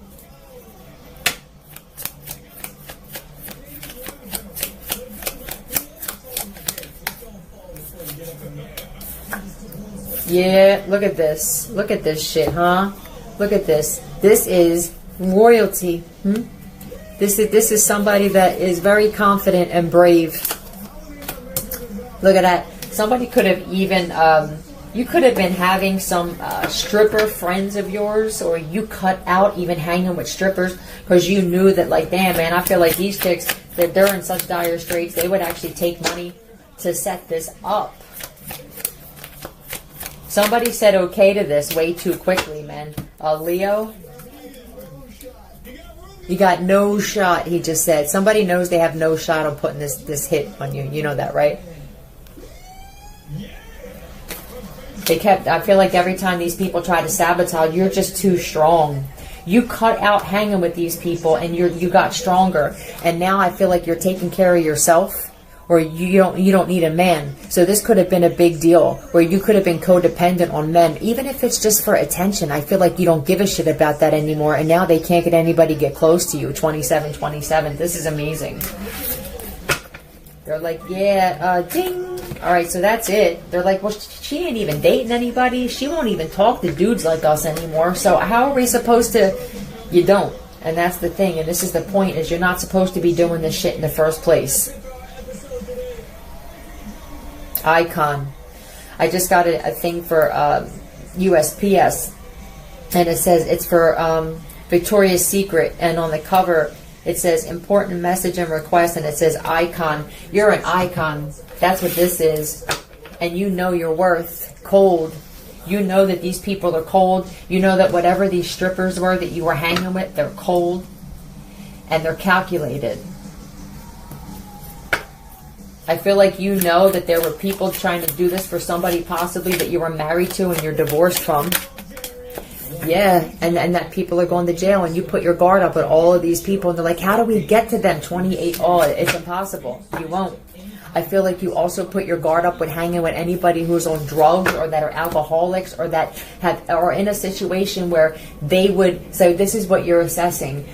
[SPEAKER 8] Yeah, look at this. Look at this shit, huh? Look at this. This is royalty. This is somebody that is very confident and brave. Look at that. Somebody could have even, you could have been having some stripper friends of yours, or you cut out even hanging with strippers because you knew that, like, damn, man, I feel like these chicks, that they're in such dire straits, they would actually take money to set this up. Somebody said okay to this way too quickly, man. Leo, you got no shot, he just said. Somebody knows they have no shot on putting this hit on you. You know that, right? I feel like every time these people try to sabotage, you're just too strong. You cut out hanging with these people and you got stronger. And now I feel like you're taking care of yourself, or you don't need a man. So this could have been a big deal where you could have been codependent on men, even if it's just for attention. I feel like you don't give a shit about that anymore, and now they can't get anybody get close to you. 27. This is amazing. They're like, yeah, ding. All right, so that's it. They're like, well, she ain't even dating anybody. She won't even talk to dudes like us anymore. So how are we supposed to? You don't. And that's the thing. And this is the point, is you're not supposed to be doing this shit in the first place. Icon. I just got a thing for USPS, and it says it's for Victoria's Secret, and on the cover it says important message and request, and it says icon. You're an icon. That's what this is. And you know your worth. Cold. You know that these people are cold. You know that whatever these strippers were that you were hanging with, they're cold and they're calculated. I feel like you know that there were people trying to do this for somebody possibly that you were married to and you're divorced from. Yeah, and that people are going to jail, and you put your guard up with all of these people, and they're like, how do we get to them? 28, it's impossible. You won't. I feel like you also put your guard up with hanging with anybody who's on drugs, or that are alcoholics, or that are in a situation where they would. So this is what you're assessing.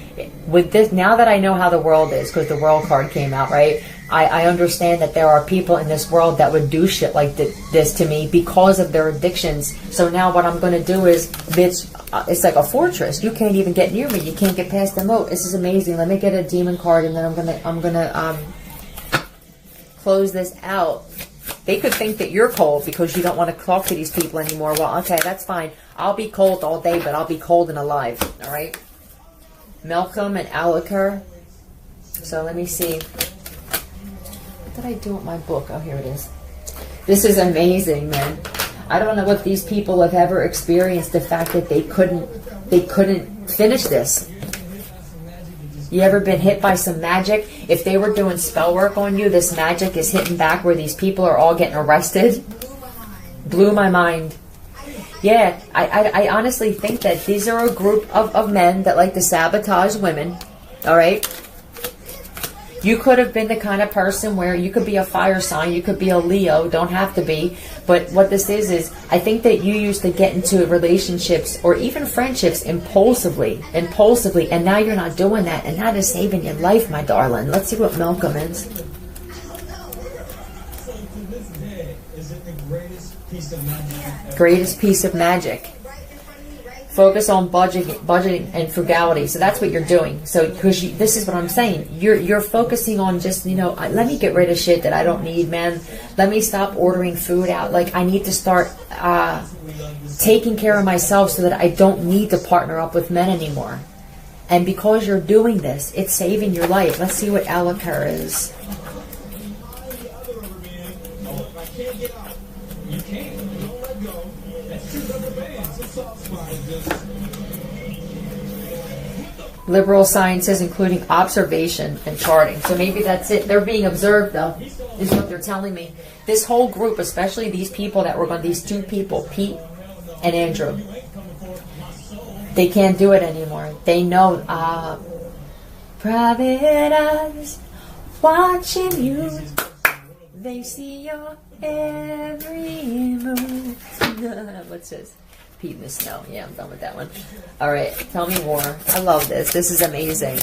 [SPEAKER 8] With this, now that I know how the world is, because the world card came out, right? I understand that there are people in this world that would do shit like this to me because of their addictions. So now what I'm going to do is, bitch, it's like a fortress. You can't even get near me. You can't get past the moat. This is amazing. Let me get a demon card, and then I'm gonna close this out. They could think that you're cold because you don't want to talk to these people anymore. Well, okay, that's fine. I'll be cold all day, but I'll be cold and alive. All right. Malcolm and Alikar. So let me see. What did I do with my book? Oh, here it is. This is amazing, man. I don't know if these people have ever experienced the fact that they couldn't finish this. You ever been hit by some magic? If they were doing spell work on you, this magic is hitting back where these people are all getting arrested. Blew my mind. Yeah, I honestly think that these are a group of men that like to sabotage women. All right? You could have been the kind of person where you could be a fire sign, you could be a Leo, don't have to be. But what this is I think that you used to get into relationships or even friendships impulsively, and now you're not doing that, and that is saving your life, my darling. Let's see what Malcolm is. Greatest piece of magic. Focus on budgeting and frugality. So that's what you're doing. So because this is what I'm saying. You're focusing on just, let me get rid of shit that I don't need, man. Let me stop ordering food out. Like, I need to start taking care of myself so that I don't need to partner up with men anymore. And because you're doing this, it's saving your life. Let's see what Alikar is. Liberal sciences, including observation and charting. So maybe that's it. They're being observed, though, is what they're telling me. This whole group, especially these people that were going, these two people, Pete and Andrew, they can't do it anymore. They know, private eyes watching you. They see your every move. What's this? Pete in the snow. Yeah, I'm done with that one. All right, tell me more. I love this. This is amazing.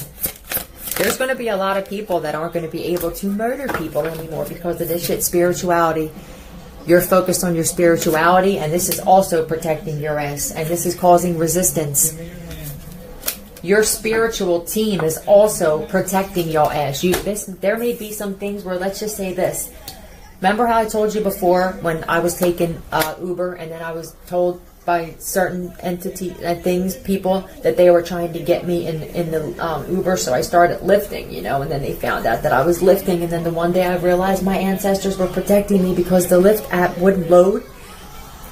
[SPEAKER 8] There's going to be a lot of people that aren't going to be able to murder people anymore because of this shit, spirituality. You're focused on your spirituality, and this is also protecting your ass, and this is causing resistance. Your spiritual team is also protecting your ass. There may be some things where, let's just say this. Remember how I told you before when I was taking Uber, and then I was told by certain people that they were trying to get me in the Uber, so I started lifting, and then they found out that I was lifting, and then the one day I realized my ancestors were protecting me because the Lyft app wouldn't load.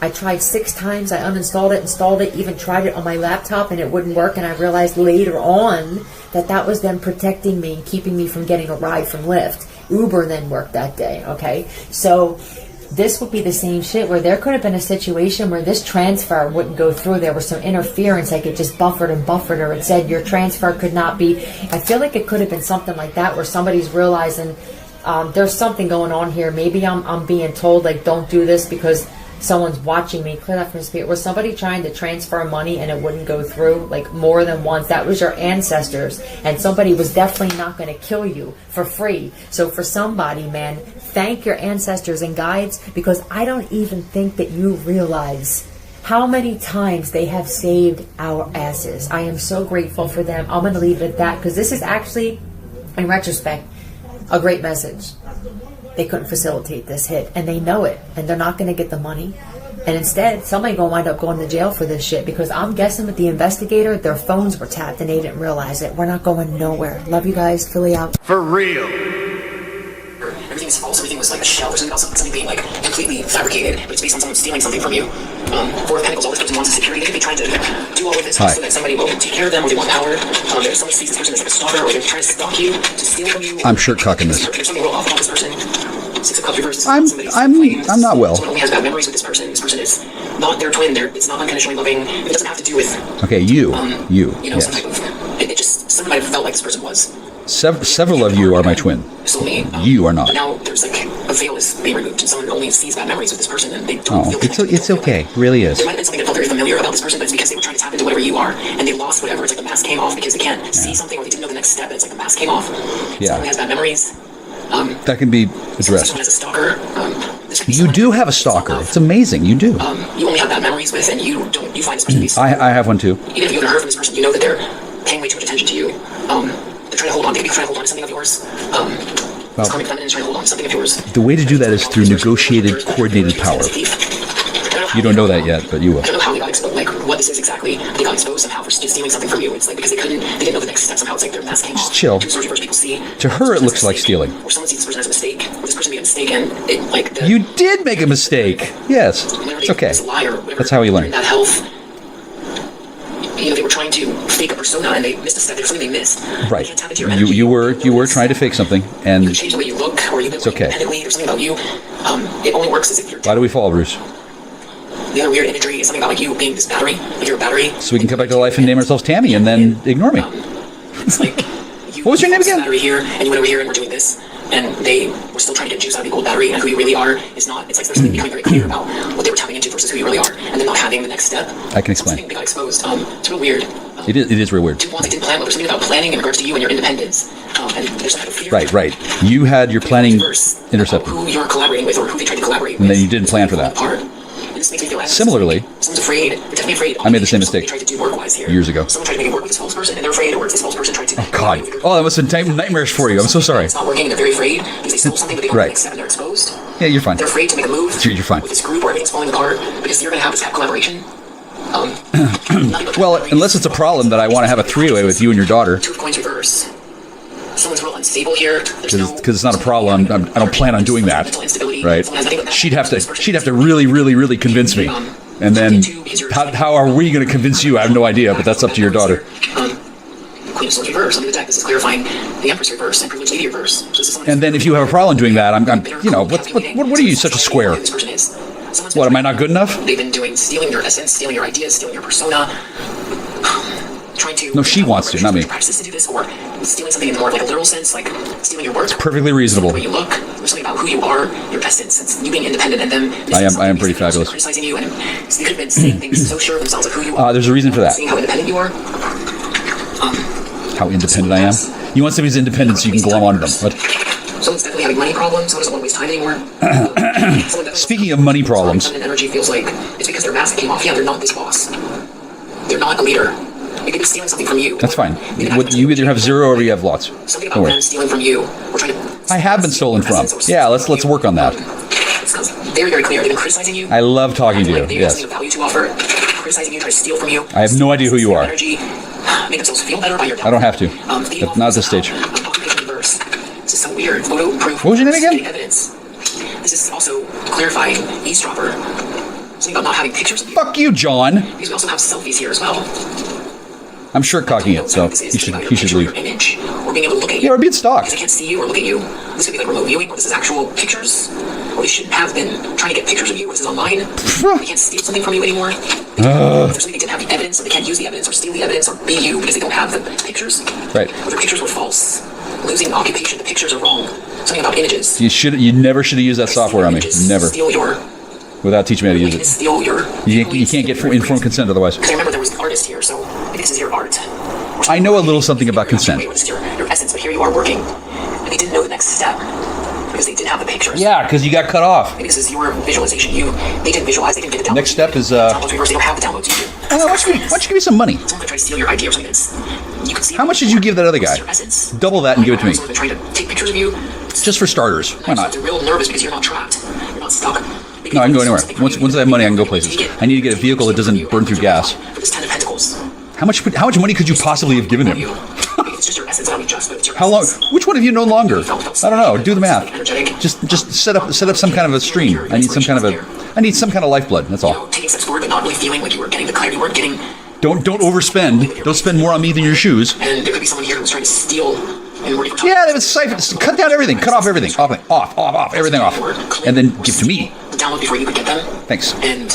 [SPEAKER 8] I tried 6 times, I uninstalled it, installed it, even tried it on my laptop, and it wouldn't work, and I realized later on that was them protecting me and keeping me from getting a ride from Lyft. Uber then worked that day, okay? So this would be the same shit where there could have been a situation where this transfer wouldn't go through. There was some interference, like it just buffered, or it said your transfer could not be. I feel like it could have been something like that where somebody's realizing there's something going on here. Maybe I'm being told, like, don't do this because someone's watching me. Clear that from spirit. Was somebody trying to transfer money and it wouldn't go through, like, more than once? That was your ancestors, and somebody was definitely not going to kill you for free. So for somebody, man, thank your ancestors and guides, because I don't even think that you realize how many times they have saved our asses. I am so grateful for them. I'm going to leave it at that, because this is actually, in retrospect, a great message. They couldn't facilitate this hit, and they know it, and they're not going to get the money. And instead, somebody going to wind up going to jail for this shit, because I'm guessing with the investigator, their phones were tapped and they didn't realize it. We're not going nowhere. Love you guys. Philly out.
[SPEAKER 5] For real.
[SPEAKER 10] Everything was false. Everything was like a shell. There's something about something being like completely fabricated, but it's based on someone stealing something from you. Four of Pentacles, all this person wants is security. They could be trying to do all of this so that somebody will take care of them, or they want power. There's somebody sees this person as like a stalker, or they're trying to stalk you to steal from you.
[SPEAKER 1] I'm shirt cocking this.
[SPEAKER 10] There's something real off about this person. Six of Cups reversed.
[SPEAKER 1] I'm not well.
[SPEAKER 10] Someone only has bad memories with this person. This person is not their twin. It's not unconditionally loving. It doesn't have to do with.
[SPEAKER 1] Okay, you
[SPEAKER 10] some type of. It just somebody might have felt like this person was.
[SPEAKER 1] Several of you are my twin. You are not.
[SPEAKER 10] But now there's like a veil is being removed, and someone only sees bad memories with this person, and they don't feel.
[SPEAKER 1] It's okay. It really is.
[SPEAKER 10] There might have been something that felt very familiar about this person, but it's because they were trying to tap into whatever you are, and they lost whatever. It's like the mask came off because they can't see something, or they didn't know the next step. And it's like the mask came off.
[SPEAKER 1] Yeah.
[SPEAKER 10] Someone has bad memories.
[SPEAKER 1] That can be addressed.
[SPEAKER 10] Someone has a stalker.
[SPEAKER 1] You do have a stalker. It's amazing. You do.
[SPEAKER 10] You only have bad memories with, and you don't. You find this person to be.
[SPEAKER 1] I have one too.
[SPEAKER 10] Even if you haven't heard from this person, you know that they're paying way too much attention to you. They're trying to hold on. They could be trying to hold on to something of yours. This karmic feminine is trying to hold on to something of yours.
[SPEAKER 1] The way to do that is through negotiated, coordinated power. You don't know that yet, but you will.
[SPEAKER 10] I don't know how they got exposed, like what this is exactly. They got exposed somehow for stealing something from you. It's like because they didn't know the next step. Somehow it's like their mask came off.
[SPEAKER 1] Just chill.
[SPEAKER 10] People see.
[SPEAKER 1] To her, it looks like stealing.
[SPEAKER 10] Or someone sees this person as a mistake, or this person made a mistake, and it like.
[SPEAKER 1] You did make a mistake. Yes, it's okay. That's how we learn.
[SPEAKER 10] That health. They were trying to fake a persona, and they missed a step. There's something they missed.
[SPEAKER 1] Right. You were trying to fake something, and
[SPEAKER 10] you change the way you look, or you live independently. There's something about you. It only works as if you're.
[SPEAKER 1] Why do we fall, Bruce?
[SPEAKER 10] The other weird imagery is something about like you being this battery, like you're a battery.
[SPEAKER 1] So we can come back to life and name ourselves Tammy, and then ignore me.
[SPEAKER 10] It's like
[SPEAKER 1] what was your name again?
[SPEAKER 10] Battery here, and you went over here, and we're doing this, and they were still trying to get juice out of the old battery, and who you really are is not. It's like there's something becoming very clear about what they were tapping into versus who you really are, and then not having the next step.
[SPEAKER 1] I can explain.
[SPEAKER 10] They got exposed. It's real weird.
[SPEAKER 1] It is real weird.
[SPEAKER 10] They didn't plan. There's something about planning in regards to you and your independence. And there's some fear.
[SPEAKER 1] Right. You had your planning intercepted.
[SPEAKER 10] Who you're collaborating with, or who they tried to collaborate with.
[SPEAKER 1] And then you didn't plan for that.
[SPEAKER 10] This makes me feel
[SPEAKER 1] Similarly,
[SPEAKER 10] someone's afraid. They're definitely afraid.
[SPEAKER 1] I made the same mistake years ago.
[SPEAKER 10] Someone tried to make it work with this false person, and they're afraid, or this false person tried to.
[SPEAKER 1] Oh God! Oh, that must have been nightmarish for you. I'm so sorry.
[SPEAKER 10] It's not working. They're very afraid because they stole something, but they don't accept, and they're exposed.
[SPEAKER 1] Yeah, you're fine.
[SPEAKER 10] They're afraid to make a move.
[SPEAKER 1] You're fine.
[SPEAKER 10] With this group, or everything's falling apart because you're going to have this collaboration.
[SPEAKER 1] Well, unless it's a problem that I want to have a three-way with you and your daughter.
[SPEAKER 10] Two of coins reverse. Someone's real unstable here.
[SPEAKER 1] Because it's not a problem. I don't plan on doing that. Right? She'd have to really, really, really convince me. And then how are we going to convince you? I have no idea, but that's up to your daughter.
[SPEAKER 10] Queen of Swords reverse. Under attack. This is clarifying the Empress reverse and Privileged Lady reverse.
[SPEAKER 1] And then if you have a problem doing that, I'm what are you, such a square? What, am I not good enough?
[SPEAKER 10] They've been stealing your essence, stealing your ideas, stealing your persona. Trying to.
[SPEAKER 1] No, she wants to, not me.
[SPEAKER 10] Practices to do this, or stealing something in more of like a literal sense, like stealing your work.
[SPEAKER 1] It's perfectly reasonable.
[SPEAKER 10] The way you look, there's something about who you are, your essence. It's you being independent, and them.
[SPEAKER 1] I am pretty fabulous.
[SPEAKER 10] Criticizing you, and so they could have been saying things so sure of themselves of who you are.
[SPEAKER 1] There's a reason for that.
[SPEAKER 10] Seeing how independent you are.
[SPEAKER 1] How independent I am. You want somebody's independent so you can glom onto them. What?
[SPEAKER 10] Someone's definitely having money problems. Someone doesn't want to waste time anymore.
[SPEAKER 1] Speaking of money problems,
[SPEAKER 10] energy feels like it's because their mask came off. Yeah, they're not this boss. They're not a leader. They could be stealing something from you.
[SPEAKER 1] that's fine. You either have zero or you have lots.
[SPEAKER 10] Something
[SPEAKER 1] Don't
[SPEAKER 10] about
[SPEAKER 1] worry.
[SPEAKER 10] them stealing from you. We're trying to.
[SPEAKER 1] I have been stolen from. Yeah, let's work on that.
[SPEAKER 10] It's very, very clear. They've been criticizing you.
[SPEAKER 1] I love talking to you.
[SPEAKER 10] They have
[SPEAKER 1] Yes.
[SPEAKER 10] something of value to offer. Criticizing you, trying to steal from you.
[SPEAKER 1] I have no idea who you are.
[SPEAKER 10] Energy, make themselves feel better by your
[SPEAKER 1] I don't have to.
[SPEAKER 10] But
[SPEAKER 1] Not at this stage.
[SPEAKER 10] This is so weird. Photo proof.
[SPEAKER 1] What was your name again?
[SPEAKER 10] Evidence. This is also clarifying eavesdropper. Something about not having pictures of you.
[SPEAKER 1] Fuck you, John.
[SPEAKER 10] Because we also have selfies here as well.
[SPEAKER 1] I'm short cocking it, so he should leave.
[SPEAKER 10] Image, or being able to look at you.
[SPEAKER 1] Yeah, we're being stalked.
[SPEAKER 10] Because I can't see you or look at you. This could be like remote viewing, or this is actual pictures. Or they shouldn't have been trying to get pictures of you. This is online. They can't steal something from you anymore. If there's something they didn't have the evidence, so they can't use the evidence or steal the evidence or be you because they don't have the pictures.
[SPEAKER 1] Right.
[SPEAKER 10] Or their pictures were false. Losing occupation, the pictures are wrong. Something about images.
[SPEAKER 1] You never should have used that software on me. Never.
[SPEAKER 10] Steal your.
[SPEAKER 1] Without teaching me how to use it.
[SPEAKER 10] Steal your.
[SPEAKER 1] You can't get informed consent otherwise.
[SPEAKER 10] Because I remember there was an artist here, so maybe this is your art.
[SPEAKER 1] I know a little something about consent.
[SPEAKER 10] This is your essence, but here you are working, and they didn't know the next step because they didn't have the pictures.
[SPEAKER 1] Yeah, because you got cut off.
[SPEAKER 10] Maybe this is your visualization. They didn't visualize. They didn't get the downloads.
[SPEAKER 1] Next step is
[SPEAKER 10] downloads reverse. They don't have the downloads you do.
[SPEAKER 1] Why don't you give me some money?
[SPEAKER 10] Someone could try to steal your idea or something. You can see.
[SPEAKER 1] How much did you give that other guy? Double that and give it to me.
[SPEAKER 10] Someone could try to take pictures of you.
[SPEAKER 1] Just for starters. Why not?
[SPEAKER 10] They're real nervous because you're not trapped. You're not stuck.
[SPEAKER 1] No, I can go anywhere. Once I have money, I can go places. I need to get a vehicle that doesn't burn through gas.
[SPEAKER 10] For this 10 of Pentacles.
[SPEAKER 1] How much money could you possibly have given him?
[SPEAKER 10] It's just your essence. I mean, just but it's your
[SPEAKER 1] How long?
[SPEAKER 10] essence.
[SPEAKER 1] Which one of you no longer? I don't know. Do the math. Just set up some kind of a stream. I need some kind of lifeblood. That's all.
[SPEAKER 10] Taking steps forward, but not really feeling like you were getting the clarity. You weren't getting.
[SPEAKER 1] Don't overspend. Don't spend more on me than your shoes.
[SPEAKER 10] And there could be someone here who's trying to steal.
[SPEAKER 1] Yeah, they would siphon. Cut down everything. Cut off everything. Off. Everything off. And then give to me.
[SPEAKER 10] Download before you could get them.
[SPEAKER 1] Thanks.
[SPEAKER 10] And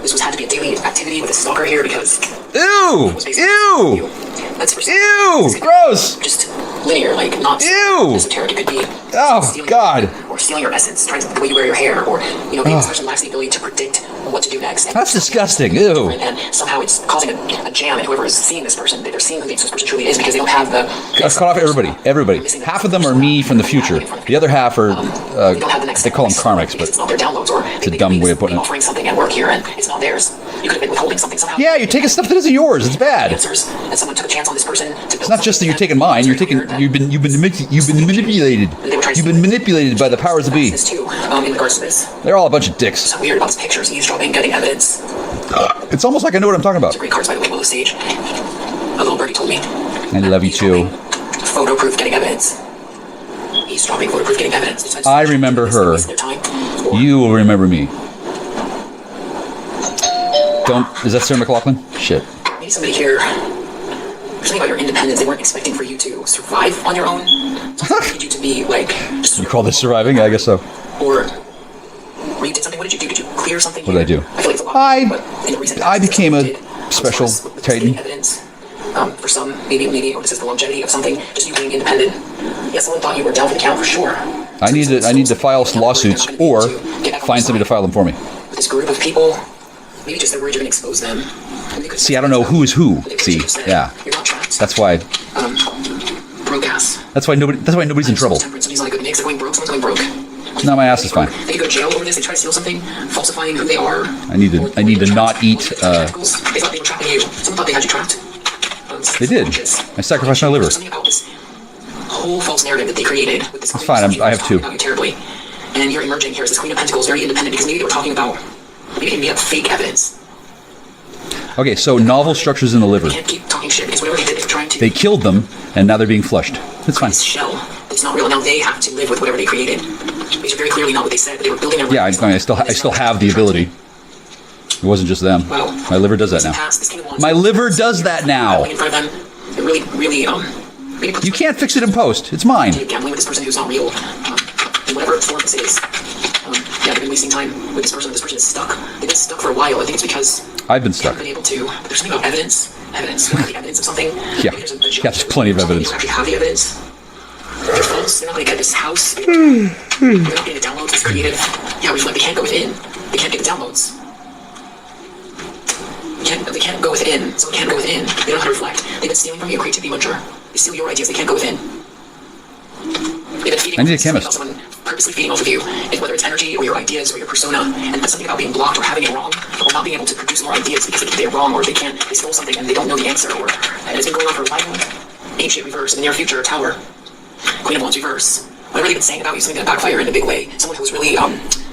[SPEAKER 10] this had to be a daily activity with a stalker here because.
[SPEAKER 1] Ew! Ew!
[SPEAKER 10] That's for
[SPEAKER 1] Ew! Gross!
[SPEAKER 10] Just linear, like not
[SPEAKER 1] Ew!
[SPEAKER 10] esoteric. It could be.
[SPEAKER 1] Oh God!
[SPEAKER 10] Or stealing your essence, trying to the way you wear your hair, or maybe this person lacks the ability to predict what to do next.
[SPEAKER 1] That's disgusting. Ew!
[SPEAKER 10] And somehow it's causing a jam, and whoever is seeing this person, they're seeing who this person truly is because they don't have the.
[SPEAKER 1] Cut off everybody. Everybody. Half of them are me from the future. The other half are. They call them karmics, but
[SPEAKER 10] it's not their downloads, or
[SPEAKER 1] it's a dumb way of putting it.
[SPEAKER 10] Offering something at work here, and it's not theirs. You could have been withholding something somehow.
[SPEAKER 1] Yeah, you're taking stuff that isn't yours. It's bad.
[SPEAKER 10] Answers, and someone took a chance on this person.
[SPEAKER 1] It's not just that you're taking mine. You've been manipulated. You've been manipulated by the powers that be.
[SPEAKER 10] This too, in regards to this.
[SPEAKER 1] They're all a bunch of dicks.
[SPEAKER 10] So weird about this pictures, eavesdropping, getting evidence.
[SPEAKER 1] It's almost like I know what I'm talking about.
[SPEAKER 10] Great cards, by the way, Willow Sage. A little birdie told me.
[SPEAKER 1] I love you too.
[SPEAKER 10] Photo proof, getting evidence. Eavesdropping, photo proof, getting evidence.
[SPEAKER 1] I remember her. You will remember me. Is that Sarah McLachlan? Shit.
[SPEAKER 10] Maybe somebody here. There's something about your independence. They weren't expecting for you to survive on your own. So they need you to be like.
[SPEAKER 1] You call this surviving? Yeah, I guess so.
[SPEAKER 10] Or you did something. What did you do? Did you clear something?
[SPEAKER 1] What did I do?
[SPEAKER 10] I feel like it's a lot.
[SPEAKER 1] I became a special titan.
[SPEAKER 10] Evidence. For some, maybe, or this is the longevity of something. Just you being independent. Yeah, someone thought you were down for the count for sure.
[SPEAKER 1] I need to file lawsuits or find somebody to file them for me.
[SPEAKER 10] With this group of people, maybe just they're worried you're going to expose them.
[SPEAKER 1] See, I don't know who is who. See, yeah. That's why.
[SPEAKER 10] Broke ass.
[SPEAKER 1] That's why nobody's in trouble.
[SPEAKER 10] Somebody's not a good mix. They're going broke. Someone's going broke.
[SPEAKER 1] No, my ass is fine.
[SPEAKER 10] They could go to jail over this. They try to steal something, falsifying who they are.
[SPEAKER 1] I need to not eat.
[SPEAKER 10] They thought they were trapping you. Someone thought they had you trapped.
[SPEAKER 1] They did. I sacrificed my liver.
[SPEAKER 10] Something about this whole false narrative that they created. With this
[SPEAKER 1] That's fine. I have two.
[SPEAKER 10] About you terribly, and you're emerging here as this Queen of Pentacles, very independent, because maybe they were talking about. Maybe they have fake evidence.
[SPEAKER 1] Okay, so novel structures in the liver.
[SPEAKER 10] They can't keep talking shit because whatever they did, they were trying to.
[SPEAKER 1] They killed them, and now they're being flushed. It's fine.
[SPEAKER 10] This shell that's not real. Now they have to live with whatever they created. These are very clearly not what they said. But they were building their.
[SPEAKER 1] Yeah, I still have the ability. It wasn't just them.
[SPEAKER 10] Well,
[SPEAKER 1] my liver does that now. My liver does that now.
[SPEAKER 10] In front of them, they're really
[SPEAKER 1] You can't fix it in post. It's mine.
[SPEAKER 10] Gambling with this person who's not real, in whatever form this is. Yeah, they've been wasting time with this person. This person is stuck. They've been stuck for a while. I think it's because
[SPEAKER 1] I've been stuck.
[SPEAKER 10] They haven't been able to. There's something about evidence. The evidence of something.
[SPEAKER 1] Yeah, there's plenty of evidence.
[SPEAKER 10] You actually have the evidence. They're false. They're not going to get this house. They're not getting the downloads. It's creative. Yeah, they can't go within. They can't get the downloads. They can't go within. Someone can't go within. They don't know how to reflect. They've been stealing from you. Creativity muncher. They steal your ideas. They can't go within.
[SPEAKER 1] I need a chemist.
[SPEAKER 10] Someone purposely feeding off of you, whether it's energy or your ideas or your persona, and that's something about being blocked or having it wrong, or not being able to produce more ideas because they're wrong, or they stole something and they don't know the answer, and it's been going on for a while. Ancient reverse, in the near future, tower. Queen of Wands reverse. Whatever they've been saying about you, something that backfire in a big way. Someone who's really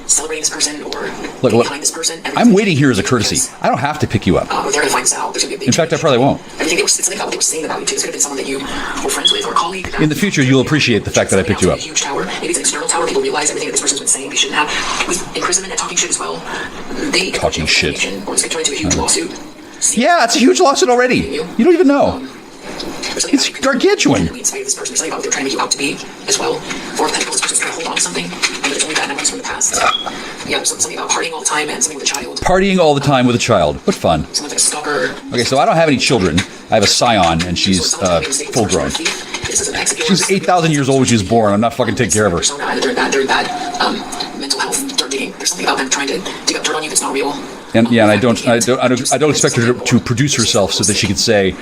[SPEAKER 10] celebrating this person or
[SPEAKER 1] look,
[SPEAKER 10] behind this person.
[SPEAKER 1] I'm waiting here as a courtesy. I don't have to pick you up.
[SPEAKER 10] They're going to find this out. There's going to be a big
[SPEAKER 1] In fact, I probably won't.
[SPEAKER 10] Everything it's something about what they were saying about you too. This could have been someone that you were friends with or a colleague.
[SPEAKER 1] In the future, you'll appreciate the fact that I picked you up.
[SPEAKER 10] A huge tower. Maybe it's an external tower. People realize everything that this person's been saying they shouldn't have. With imprisonment and talking shit as well. They
[SPEAKER 1] talking shit.
[SPEAKER 10] Or it's going to turn into a huge lawsuit.
[SPEAKER 1] Yeah, it's a huge lawsuit already. You don't even know. It's gargantuan.
[SPEAKER 10] This person, there's something about what they're trying to make you out to be as well. Four of Pentacles, this person's trying to hold on to something, but it's only bad memories from the past. Yeah, there's something about partying all the time and something with a child.
[SPEAKER 1] Partying all the time with a child. What fun.
[SPEAKER 10] Someone's like a stalker.
[SPEAKER 1] Okay, so I don't have any children. I have a scion, and she's full grown. She's 8,000 years old when she was born. I'm not fucking taking care of her.
[SPEAKER 10] They're in bad mental health, dirt digging. There's something about them trying to dig up dirt on you that's not real.
[SPEAKER 1] And yeah, and I don't expect her to produce herself so that she can say,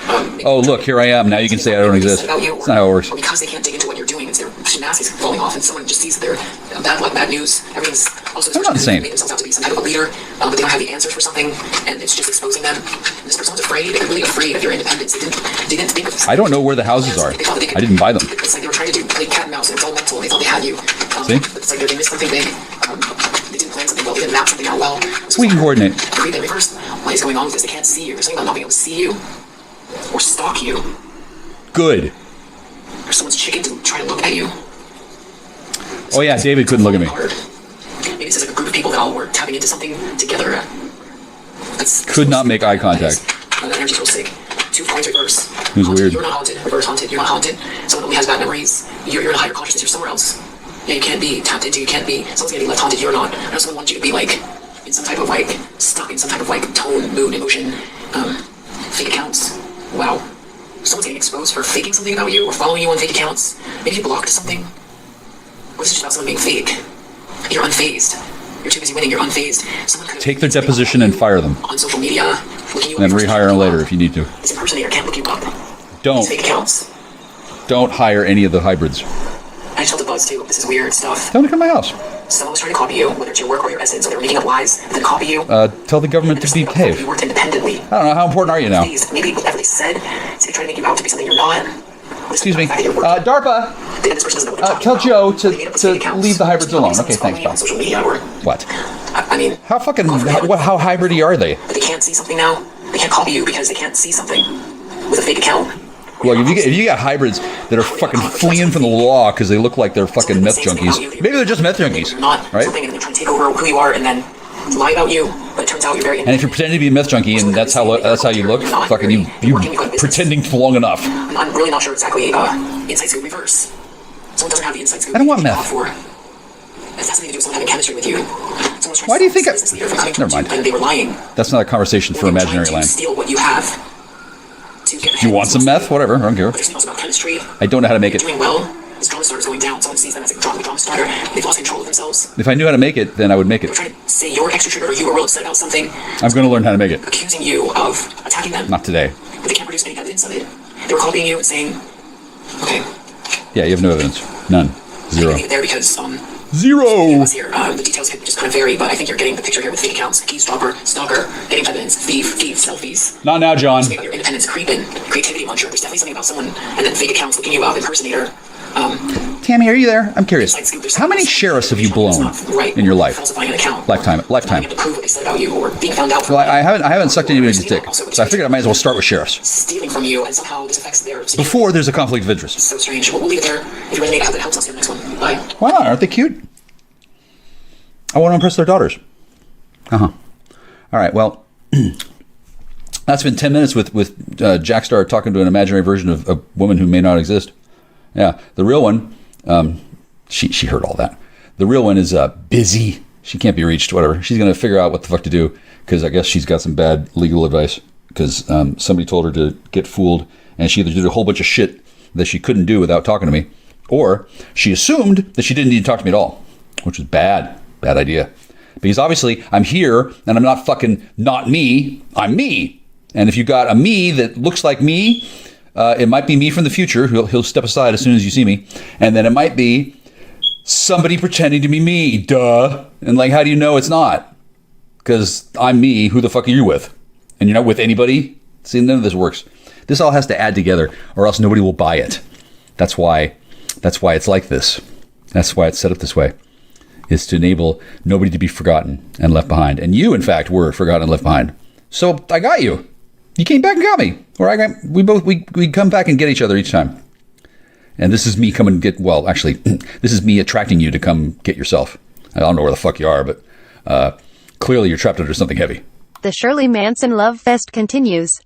[SPEAKER 1] "Oh, look, here I am." Now you can say I don't exist. That's not how it works.
[SPEAKER 10] Or because they can't dig into what you're doing, it's their mask is falling off, and someone just sees their bad luck, bad news. Everything's also.
[SPEAKER 1] I'm not the same.
[SPEAKER 10] Made themselves out to be some type of a leader, but they don't have the answers for something, and it's just exposing them. And this person's afraid. They're really afraid of your independence. They didn't think of this.
[SPEAKER 1] I don't know where the houses are. I didn't buy them.
[SPEAKER 10] It's like they were trying to play cat and mouse, and it's all mental. And they thought they had you.
[SPEAKER 1] See?
[SPEAKER 10] But it's like they missed something big. They didn't plan something well. They didn't map something out well.
[SPEAKER 1] We can coordinate.
[SPEAKER 10] Read that reverse. What is going on with this? They can't see you. There's something about not being able to see you or stalk you.
[SPEAKER 1] Good.
[SPEAKER 10] Or someone's chicken to try to look at you.
[SPEAKER 1] Oh yeah, David couldn't look at me.
[SPEAKER 10] Maybe this is like a group of people that all were tapping into something together.
[SPEAKER 1] Could not make eye contact.
[SPEAKER 10] That energy's real sick. 2 points reverse.
[SPEAKER 1] It was weird.
[SPEAKER 10] You're not haunted. Reverse haunted. You're not haunted. Someone only has bad memories. You're in a higher consciousness. You're somewhere else. Yeah, you can't be tapped into. You can't be. Someone's gonna be left haunted. You're not. I know someone wants you to be like in some type of like stuck in some type of like tone, mood, emotion, fake accounts. Wow. Someone's getting exposed for faking something about you or following you on fake accounts. Maybe you blocked something. What is it just about someone being fake? You're unfazed. You're too busy winning. You're unfazed. Someone could
[SPEAKER 1] take their deposition and fire them.
[SPEAKER 10] On social media,
[SPEAKER 1] and then rehire them later if you need to.
[SPEAKER 10] This impersonator can't look you up.
[SPEAKER 1] Don't.
[SPEAKER 10] These fake accounts.
[SPEAKER 1] Don't hire any of the hybrids.
[SPEAKER 10] I just felt the buzz too. This is weird stuff.
[SPEAKER 1] Don't come to my house.
[SPEAKER 10] Someone was trying to copy you, whether it's your work or your essence, or they were making up lies and then copy you.
[SPEAKER 1] Tell the government to behave.
[SPEAKER 10] You worked independently.
[SPEAKER 1] I don't know, how important are you now?
[SPEAKER 10] Maybe whatever they said, so they try to make you out to be something you're not.
[SPEAKER 1] Excuse me. DARPA, tell Joe to leave the hybrids alone. Okay, thanks, pal.
[SPEAKER 10] Social media or
[SPEAKER 1] what?
[SPEAKER 10] I mean,
[SPEAKER 1] how hybridy are they?
[SPEAKER 10] But they can't see something now. They can't copy you because they can't see something with a fake account.
[SPEAKER 1] Look, if you got hybrids that are fucking fleeing from the law because they look like they're fucking meth junkies, maybe they're just meth junkies, right?
[SPEAKER 10] Something, and they're trying to take over who you are and then lie about you, but it turns out you're very.
[SPEAKER 1] And if you're pretending to be a meth junkie and that's how you look, fucking you pretending for long enough.
[SPEAKER 10] I'm really not sure exactly. Insight scoop reverse. Someone doesn't have the insight scoop.
[SPEAKER 1] I don't want meth.
[SPEAKER 10] This has something to do with someone having chemistry with you.
[SPEAKER 1] Why do you think Never mind.
[SPEAKER 10] And they were lying.
[SPEAKER 1] That's not a conversation for imaginary land.
[SPEAKER 10] Steal what you have.
[SPEAKER 1] You want some meth? Whatever, I don't care. I don't know how to make it.
[SPEAKER 10] Doing well. This drama starter's going down. Someone sees them as a drama starter. They've lost control of themselves.
[SPEAKER 1] If I knew how to make it, then I would make it.
[SPEAKER 10] They're trying to say you're extra trigger or you were real upset about something.
[SPEAKER 1] I'm going to learn how to make it.
[SPEAKER 10] Accusing you of attacking them.
[SPEAKER 1] Not today.
[SPEAKER 10] But they can't produce any evidence of it. They were copying you and saying, okay.
[SPEAKER 1] Yeah, you have no evidence. None. Zero.
[SPEAKER 10] I leave it there because
[SPEAKER 1] Zero.
[SPEAKER 10] Here, the details could just kind of vary, but I think you're getting the picture here with fake accounts, keystalker, stalker, getting evidence, thief, selfies.
[SPEAKER 1] Not now, John.
[SPEAKER 10] Your independence creeping, creativity muncher. There's definitely something about someone, and then fake accounts looking you up, impersonator.
[SPEAKER 1] Tammy, are you there? I'm curious. How many sheriffs have you blown in your life? Lifetime. Well, I haven't sucked anybody's dick, so I figured I might as well start with sheriffs.
[SPEAKER 10] Stealing from you, and somehow this affects their.
[SPEAKER 1] Before there's a conflict of interest.
[SPEAKER 10] So strange. We'll leave it there. If you resonate, I hope that helps. I'll see you in the next one. Bye.
[SPEAKER 1] Why not? Aren't they cute? I want to impress their daughters. All right. Well, that's been 10 minutes with Jackstar talking to an imaginary version of a woman who may not exist. Yeah, the real one. She heard all that. The real one is busy. She can't be reached. Whatever. She's gonna figure out what the fuck to do because I guess she's got some bad legal advice because somebody told her to get fooled, and she either did a whole bunch of shit that she couldn't do without talking to me, or she assumed that she didn't need to talk to me at all, which was bad. Bad idea. Because obviously I'm here and I'm not fucking not me. I'm me. And if you got a me that looks like me, It might be me from the future. He'll step aside as soon as you see me. And then it might be somebody pretending to be me. Duh. And like, how do you know it's not? Because I'm me. Who the fuck are you with? And you're not with anybody? See, none of this works. This all has to add together or else nobody will buy it. That's why it's like this. That's why it's set up this way. Is to enable nobody to be forgotten and left behind. And you, in fact, were forgotten and left behind. So I got you. You came back and got me. Or we come back and get each other each time. And this is me coming get, well, actually, this is me attracting you to come get yourself. I don't know where the fuck you are, but clearly you're trapped under something heavy.
[SPEAKER 11] The Shirley Manson Love Fest continues.